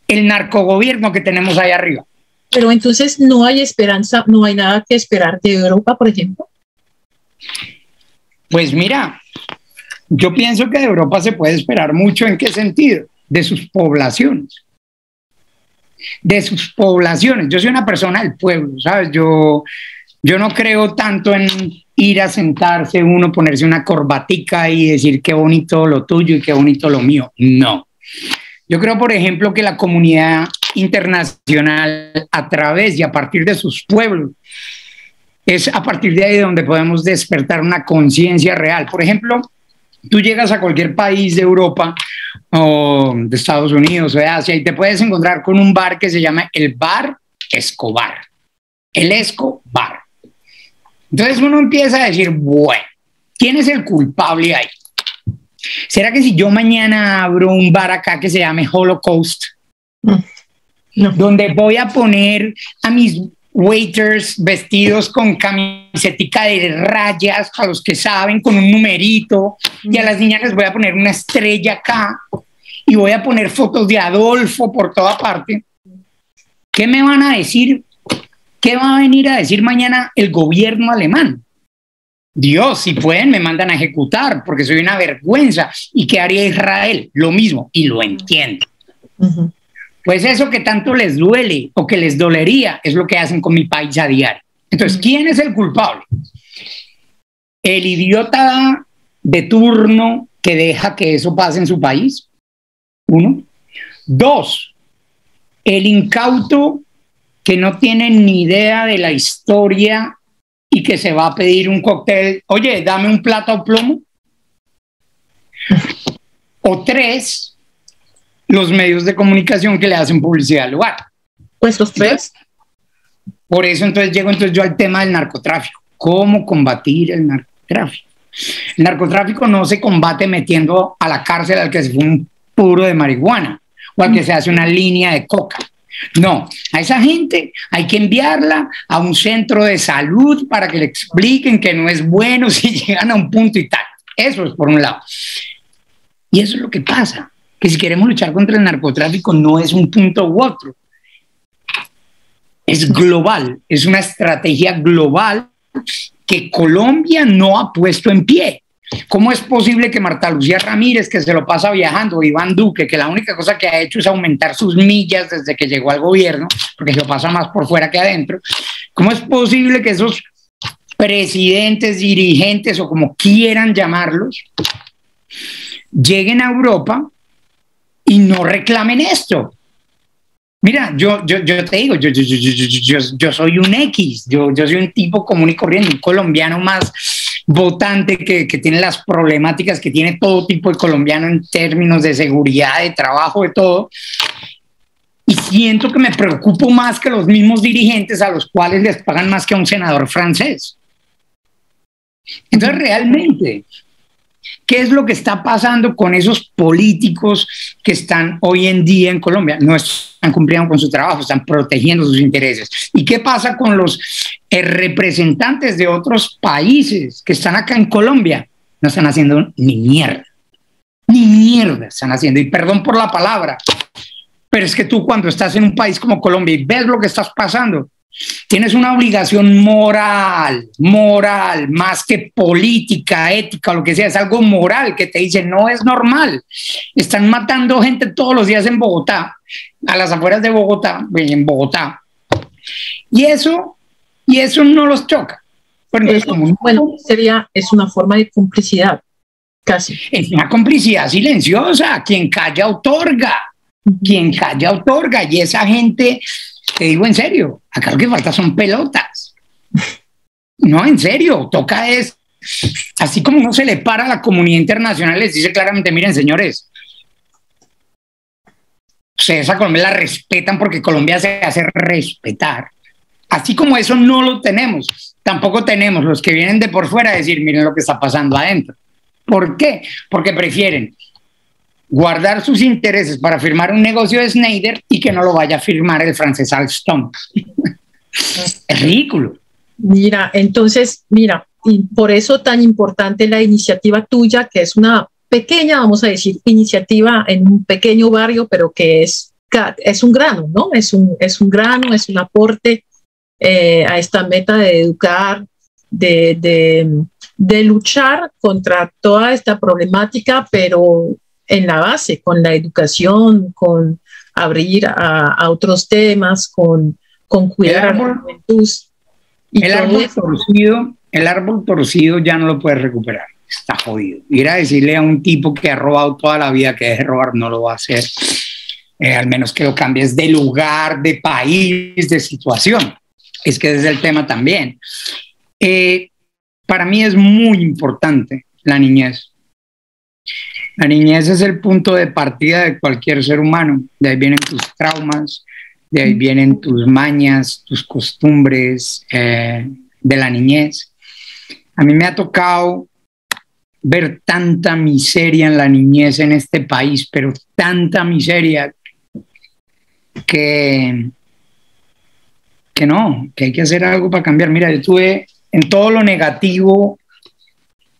Speaker 2: el narcogobierno que tenemos ahí arriba.
Speaker 1: Pero entonces no hay esperanza, no hay nada que esperar de Europa, por ejemplo. Pues
Speaker 2: mira, yo pienso que de Europa se puede esperar mucho. ¿En qué sentido? De sus poblaciones. De sus poblaciones. Yo soy una persona del pueblo, ¿sabes? Yo no creo tanto en ir a sentarse uno, ponerse una corbatica y decir qué bonito lo tuyo y qué bonito lo mío. No. Yo creo, por ejemplo, que la comunidad internacional, a través y a partir de sus pueblos, es a partir de ahí donde podemos despertar una conciencia real. Por ejemplo, tú llegas a cualquier país de Europa o de Estados Unidos o de Asia y te puedes encontrar con un bar que se llama el Bar Escobar. El Escobar. Entonces uno empieza a decir, bueno, ¿quién es el culpable ahí? ¿Será que si yo mañana abro un bar acá que se llame Holocaust, donde voy a poner a mis waiters vestidos con camisetica de rayas, a los que saben, con un numerito, y a las niñas les voy a poner una estrella acá, y voy a poner fotos de Adolfo por toda parte, ¿Qué me van a decir? ¿Qué va a venir a decir mañana el gobierno alemán? Dios, si pueden, me mandan a ejecutar porque soy una vergüenza. ¿Y qué haría Israel? Lo mismo, y lo entiendo. Pues eso que tanto les duele o que les dolería es lo que hacen con mi país a diario. Entonces, ¿quién es el culpable? El idiota de turno que deja que eso pase en su país. 1. 2. El incauto que no tiene ni idea de la historia y que se va a pedir un cóctel. Oye, dame un plata o plomo. O 3, los medios de comunicación que le hacen publicidad al lugar.
Speaker 1: Pues los 3.
Speaker 2: Por eso entonces llego yo al tema del narcotráfico. ¿Cómo combatir el narcotráfico? El narcotráfico no se combate metiendo a la cárcel al que se fue un puro de marihuana o al que se hace una línea de coca. No, a esa gente hay que enviarla a un centro de salud para que le expliquen que no es bueno si llegan a un punto y tal. Eso es por un lado. Y eso es lo que pasa, que si queremos luchar contra el narcotráfico no es un punto u otro. Es global, es una estrategia global que Colombia no ha puesto en pie. ¿Cómo es posible que Marta Lucía Ramírez, que se lo pasa viajando, o Iván Duque, que la única cosa que ha hecho es aumentar sus millas desde que llegó al gobierno, porque se lo pasa más por fuera que adentro, cómo es posible que esos presidentes, dirigentes o como quieran llamarlos, lleguen a Europa y no reclamen esto? Mira, yo te digo, yo soy un X, yo soy un tipo común y corriente, un colombiano más votante que tiene las problemáticas que tiene todo tipo de colombiano en términos de seguridad, de trabajo, de todo. Y siento que me preocupo más que los mismos dirigentes a los cuales les pagan más que a un senador francés. Entonces, realmente, ¿qué es lo que está pasando con esos políticos que están hoy en día en Colombia? No están cumpliendo con su trabajo, están protegiendo sus intereses. ¿Y qué pasa con los representantes de otros países que están acá en Colombia? No están haciendo ni mierda. Ni mierda están haciendo. Y perdón por la palabra, pero es que tú cuando estás en un país como Colombia y ves lo que estás pasando, tienes una obligación moral, más que política, ética, lo que sea, es algo moral que te dice, no es normal. Están matando gente todos los días en Bogotá, a las afueras de Bogotá, en Bogotá. Y eso no los choca.
Speaker 1: Entonces, bueno, es una forma de complicidad, casi.
Speaker 2: Es una complicidad silenciosa, quien calla otorga. Quien calla otorga, y esa gente, te digo en serio, acá lo que falta son pelotas. No, en serio, toca es, así como uno se le para a la comunidad internacional, les dice claramente, miren señores, ustedes a Colombia la respetan porque Colombia se hace respetar. Así como eso no lo tenemos, tampoco tenemos los que vienen de por fuera a decir, miren lo que está pasando adentro. ¿Por qué? Porque prefieren guardar sus intereses para firmar un negocio de Schneider y que no lo vaya a firmar el francés Alstom. Es ridículo.
Speaker 1: Mira, entonces, y por eso tan importante la iniciativa tuya, que es una pequeña, vamos a decir, iniciativa en un pequeño barrio, pero que es un grano, ¿no? Es un grano, es un aporte a esta meta de educar, de luchar contra toda esta problemática, pero en la base, con la educación, con abrir a otros temas, con cuidar a la juventud.
Speaker 2: El árbol torcido ya no lo puedes recuperar, está jodido. Ir a decirle a un tipo que ha robado toda la vida que deje de robar, no lo va a hacer, al menos que lo cambies de lugar, de país, de situación. Es que ese es el tema también. Para mí es muy importante la niñez. La niñez es el punto de partida de cualquier ser humano. De ahí vienen tus traumas, de ahí vienen tus mañas, tus costumbres de la niñez. A mí me ha tocado ver tanta miseria en la niñez en este país, pero tanta miseria que hay que hacer algo para cambiar. Mira, yo tuve en todo lo negativo,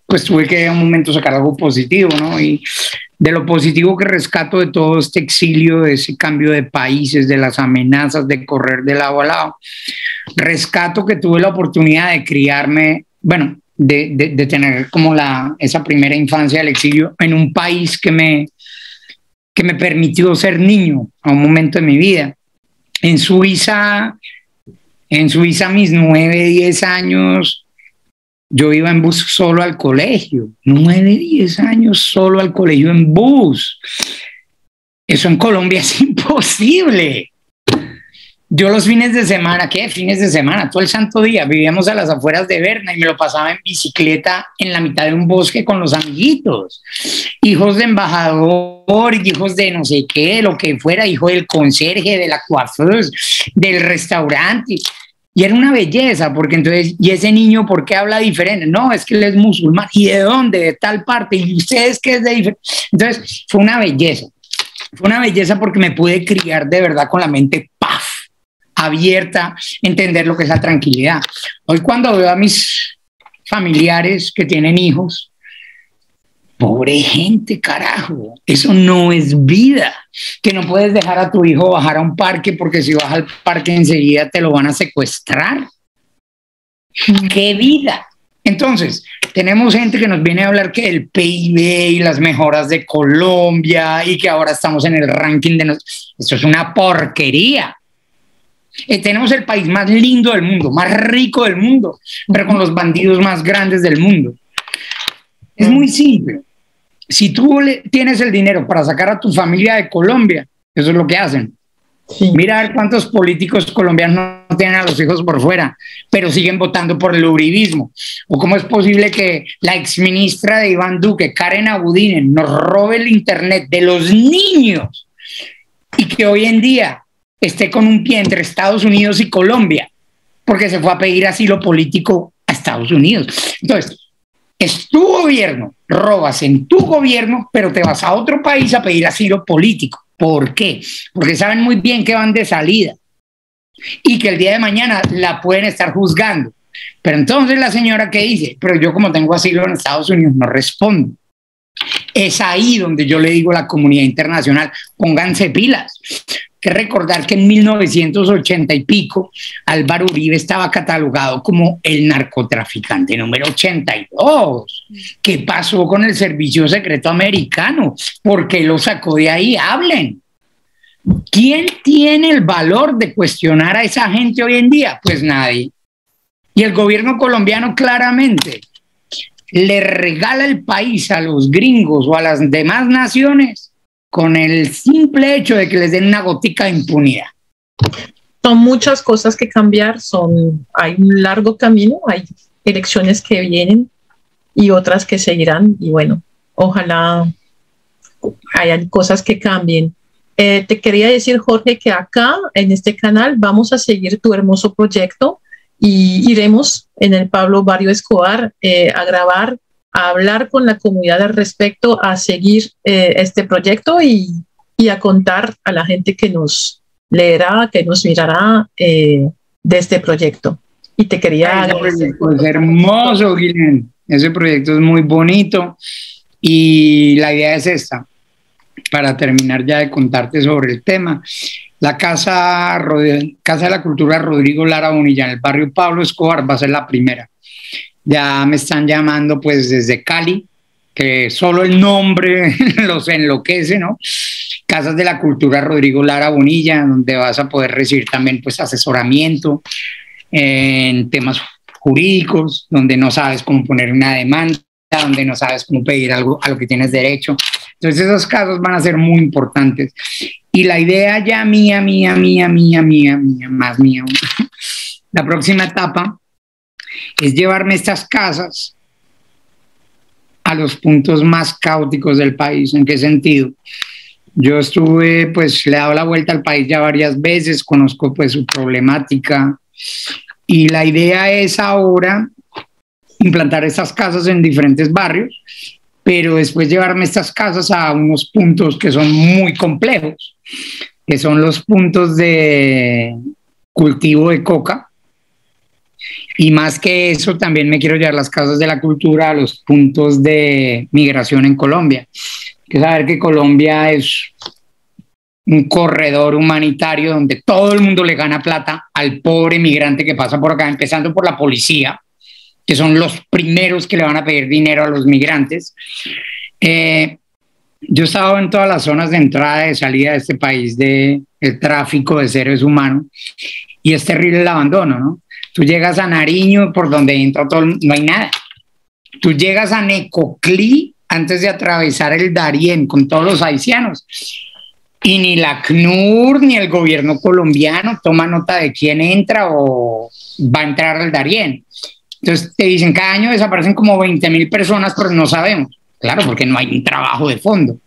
Speaker 2: pues tuve que en un momento sacar algo positivo, ¿no? Y de lo positivo que rescato de todo este exilio, de ese cambio de países, de las amenazas de correr de lado a lado, rescato que tuve la oportunidad de criarme, bueno, de tener como esa primera infancia del exilio en un país que me permitió ser niño a un momento de mi vida. En Suiza, mis 9, 10 años, yo iba en bus solo al colegio. 9, 10 años solo al colegio en bus. Eso en Colombia es imposible. Yo los fines de semana, ¿qué fines de semana? Todo el santo día. Vivíamos a las afueras de Berna y me lo pasaba en bicicleta en la mitad de un bosque con los amiguitos. Hijos de embajador, hijos de no sé qué, lo que fuera, hijo del conserje, de la coiffeuse, del restaurante. Y era una belleza, porque entonces, ¿y ese niño por qué habla diferente? No, es que él es musulmán. ¿Y de dónde? De tal parte. ¿Y ustedes qué es de diferente? Entonces, fue una belleza. Fue una belleza porque me pude criar de verdad con la mente abierta, entender lo que es la tranquilidad. Hoy cuando veo a mis familiares que tienen hijos, pobre gente, carajo, eso no es vida. Que no puedes dejar a tu hijo bajar a un parque porque si baja al parque enseguida te lo van a secuestrar. ¡Qué vida! Entonces, tenemos gente que nos viene a hablar que el PIB y las mejoras de Colombia y que ahora estamos en el ranking de... Eso es una porquería. Tenemos el país más lindo del mundo, más rico del mundo, pero con los bandidos más grandes del mundo. Es muy simple. Si tú tienes el dinero para sacar a tu familia de Colombia, eso es lo que hacen. Sí. Mira a ver cuántos políticos colombianos no tienen a los hijos por fuera, pero siguen votando por el uribismo. O cómo es posible que la exministra de Iván Duque, Karen Abudinen, nos robe el internet de los niños y que hoy en día esté con un pie entre Estados Unidos y Colombia, porque se fue a pedir asilo político a Estados Unidos. Entonces, es tu gobierno, robas en tu gobierno, pero te vas a otro país a pedir asilo político. ¿Por qué? Porque saben muy bien que van de salida y que el día de mañana la pueden estar juzgando. Pero entonces la señora que dice, pero yo como tengo asilo en Estados Unidos no respondo. Es ahí donde yo le digo a la comunidad internacional, pónganse pilas. Que recordar que en 1980 y pico Álvaro Uribe estaba catalogado como el narcotraficante número 82. ¿Qué pasó con el servicio secreto americano? ¿Por qué lo sacó de ahí? Hablen. ¿Quién tiene el valor de cuestionar a esa gente hoy en día? Pues nadie. Y el gobierno colombiano claramente le regala el país a los gringos o a las demás naciones con el simple hecho de que les den una gotica de impunidad.
Speaker 1: Son muchas cosas que cambiar, hay un largo camino, hay elecciones que vienen y otras que seguirán, y bueno, ojalá hayan cosas que cambien. Te quería decir, Jorge, que acá en este canal vamos a seguir tu hermoso proyecto y iremos en el Pablo Barrio Escobar a grabar, a hablar con la comunidad al respecto, a seguir este proyecto y a contar a la gente que nos leerá, que nos mirará de este proyecto. Y te quería agradecer.
Speaker 2: Es hermoso, Guilén. Ese proyecto es muy bonito y la idea es esta, para terminar ya de contarte sobre el tema. La Casa de la Cultura Rodrigo Lara Bonilla en el barrio Pablo Escobar va a ser la primera. Ya me están llamando pues desde Cali, que solo el nombre los enloquece, ¿no? Casas de la Cultura Rodrigo Lara Bonilla, donde vas a poder recibir también pues asesoramiento en temas jurídicos, donde no sabes cómo poner una demanda, donde no sabes cómo pedir algo a lo que tienes derecho. Entonces esos casos van a ser muy importantes. Y la idea ya mía, la próxima etapa es llevarme estas casas a los puntos más caóticos del país. ¿En qué sentido? Yo estuve, pues le he dado la vuelta al país ya varias veces, conozco pues su problemática y la idea es ahora implantar estas casas en diferentes barrios, pero después llevarme estas casas a unos puntos que son muy complejos, que son los puntos de cultivo de coca. Y más que eso, también me quiero llevar las casas de la cultura a los puntos de migración en Colombia, que saber que Colombia es un corredor humanitario donde todo el mundo le gana plata al pobre migrante que pasa por acá, empezando por la policía, que son los primeros que le van a pedir dinero a los migrantes. Yo he estado en todas las zonas de entrada y de salida de este país el tráfico de seres humanos, y es terrible el abandono, ¿no? Tú llegas a Nariño, por donde entra todo, no hay nada. Tú llegas a Necoclí antes de atravesar el Darién con todos los haitianos, y ni la CNUR ni el gobierno colombiano toma nota de quién entra o va a entrar al Darién. Entonces te dicen, cada año desaparecen como 20.000 personas, pero no sabemos. Claro, porque no hay un trabajo de fondo.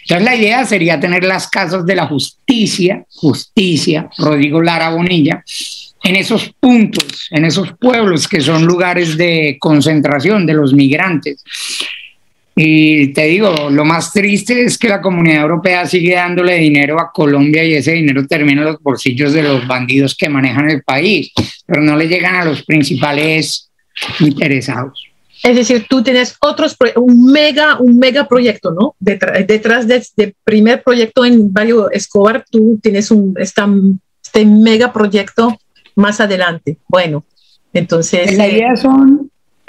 Speaker 2: Entonces la idea sería tener las casas de la justicia, Rodrigo Lara Bonilla, en esos puntos, en esos pueblos que son lugares de concentración de los migrantes. Y te digo, lo más triste es que la Comunidad Europea sigue dándole dinero a Colombia y ese dinero termina en los bolsillos de los bandidos que manejan el país, pero no le llegan a los principales interesados.
Speaker 1: Es decir, tú tienes un mega proyecto, ¿no? Detrás de este primer proyecto en Barrio Escobar, tú tienes este mega proyecto más adelante. Bueno, entonces...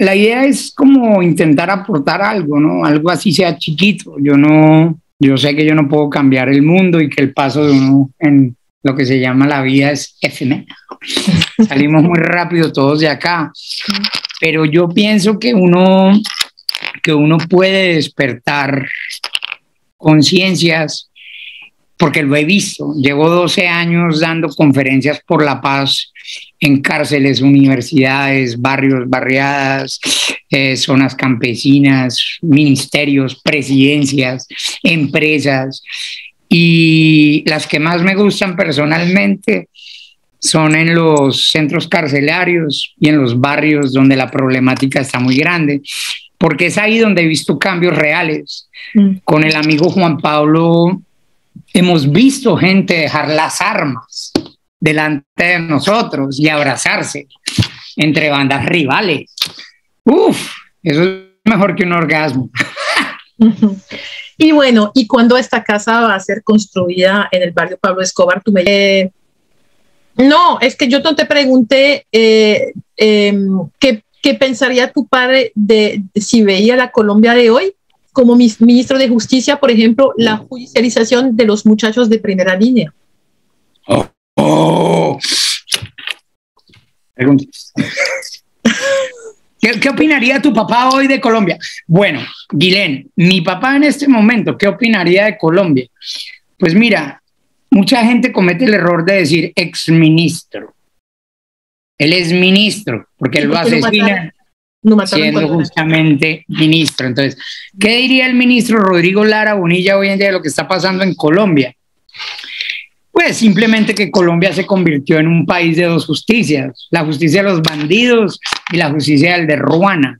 Speaker 2: La idea es como intentar aportar algo, ¿no? Algo así sea chiquito. Yo sé que yo no puedo cambiar el mundo y que el paso de uno en lo que se llama la vida es efímero. Salimos muy rápido todos de acá. Pero yo pienso que uno puede despertar conciencias, porque lo he visto. Llevo 12 años dando conferencias por la paz en cárceles, universidades, barrios, barriadas, zonas campesinas, ministerios, presidencias, empresas. Y las que más me gustan personalmente son en los centros carcelarios y en los barrios donde la problemática está muy grande, porque es ahí donde he visto cambios reales. Con el amigo Juan Pablo hemos visto gente dejar las armas delante de nosotros y abrazarse entre bandas rivales. Uf, eso es mejor que un orgasmo.
Speaker 1: Y bueno, ¿y cuándo esta casa va a ser construida en el barrio Pablo Escobar? Tú me... No, es que yo no te pregunté qué pensaría tu padre de si veía la Colombia de hoy como ministro de Justicia, por ejemplo, la judicialización de los muchachos de primera línea.
Speaker 2: ¿Qué opinaría tu papá hoy de Colombia? Bueno, Guilén, mi papá en este momento, ¿qué opinaría de Colombia? Pues mira, mucha gente comete el error de decir exministro. Él es ministro, porque él lo asesina siendo justamente ministro. Entonces, ¿qué diría el ministro Rodrigo Lara Bonilla hoy en día de lo que está pasando en Colombia? Pues simplemente que Colombia se convirtió en un país de dos justicias, la justicia de los bandidos y la justicia del de Ruana.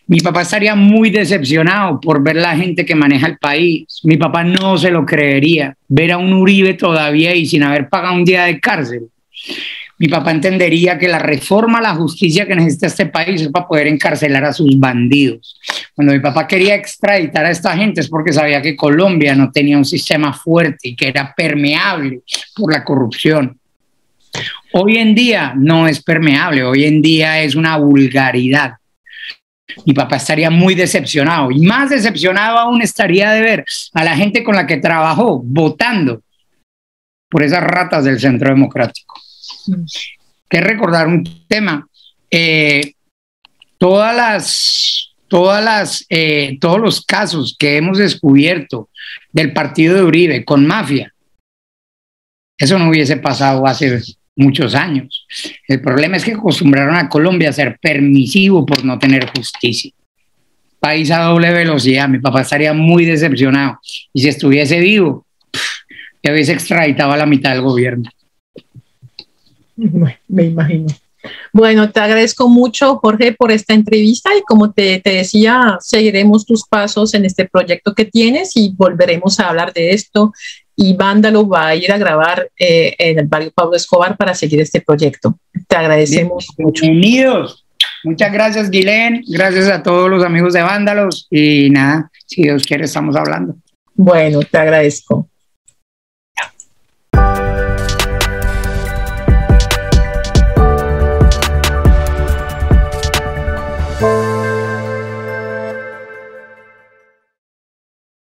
Speaker 2: Mi papá estaría muy decepcionado por ver la gente que maneja el país. Mi papá no se lo creería, ver a un Uribe todavía y sin haber pagado un día de cárcel. Mi papá entendería que la reforma a la justicia que necesita este país es para poder encarcelar a sus bandidos. Cuando mi papá quería extraditar a esta gente es porque sabía que Colombia no tenía un sistema fuerte y que era permeable por la corrupción. Hoy en día no es permeable, hoy en día es una vulgaridad. Mi papá estaría muy decepcionado y más decepcionado aún estaría de ver a la gente con la que trabajó votando por esas ratas del Centro Democrático. Que recordar un tema, todos los casos que hemos descubierto del partido de Uribe con mafia, eso no hubiese pasado hace muchos años. El problema es que acostumbraron a Colombia a ser permisivo por no tener justicia. País a doble velocidad. Mi papá estaría muy decepcionado y si estuviese vivo, ya hubiese extraditado a la mitad del gobierno.
Speaker 1: Me imagino. Bueno, te agradezco mucho, Jorge, por esta entrevista y como te decía, seguiremos tus pasos en este proyecto que tienes y volveremos a hablar de esto y Vándalo va a ir a grabar en el barrio Pablo Escobar para seguir este proyecto. Te agradecemos mucho.
Speaker 2: Bienvenidos. Muchas gracias, Guilén. Gracias a todos los amigos de Vándalos y nada, si Dios quiere estamos hablando.
Speaker 1: Bueno, te agradezco.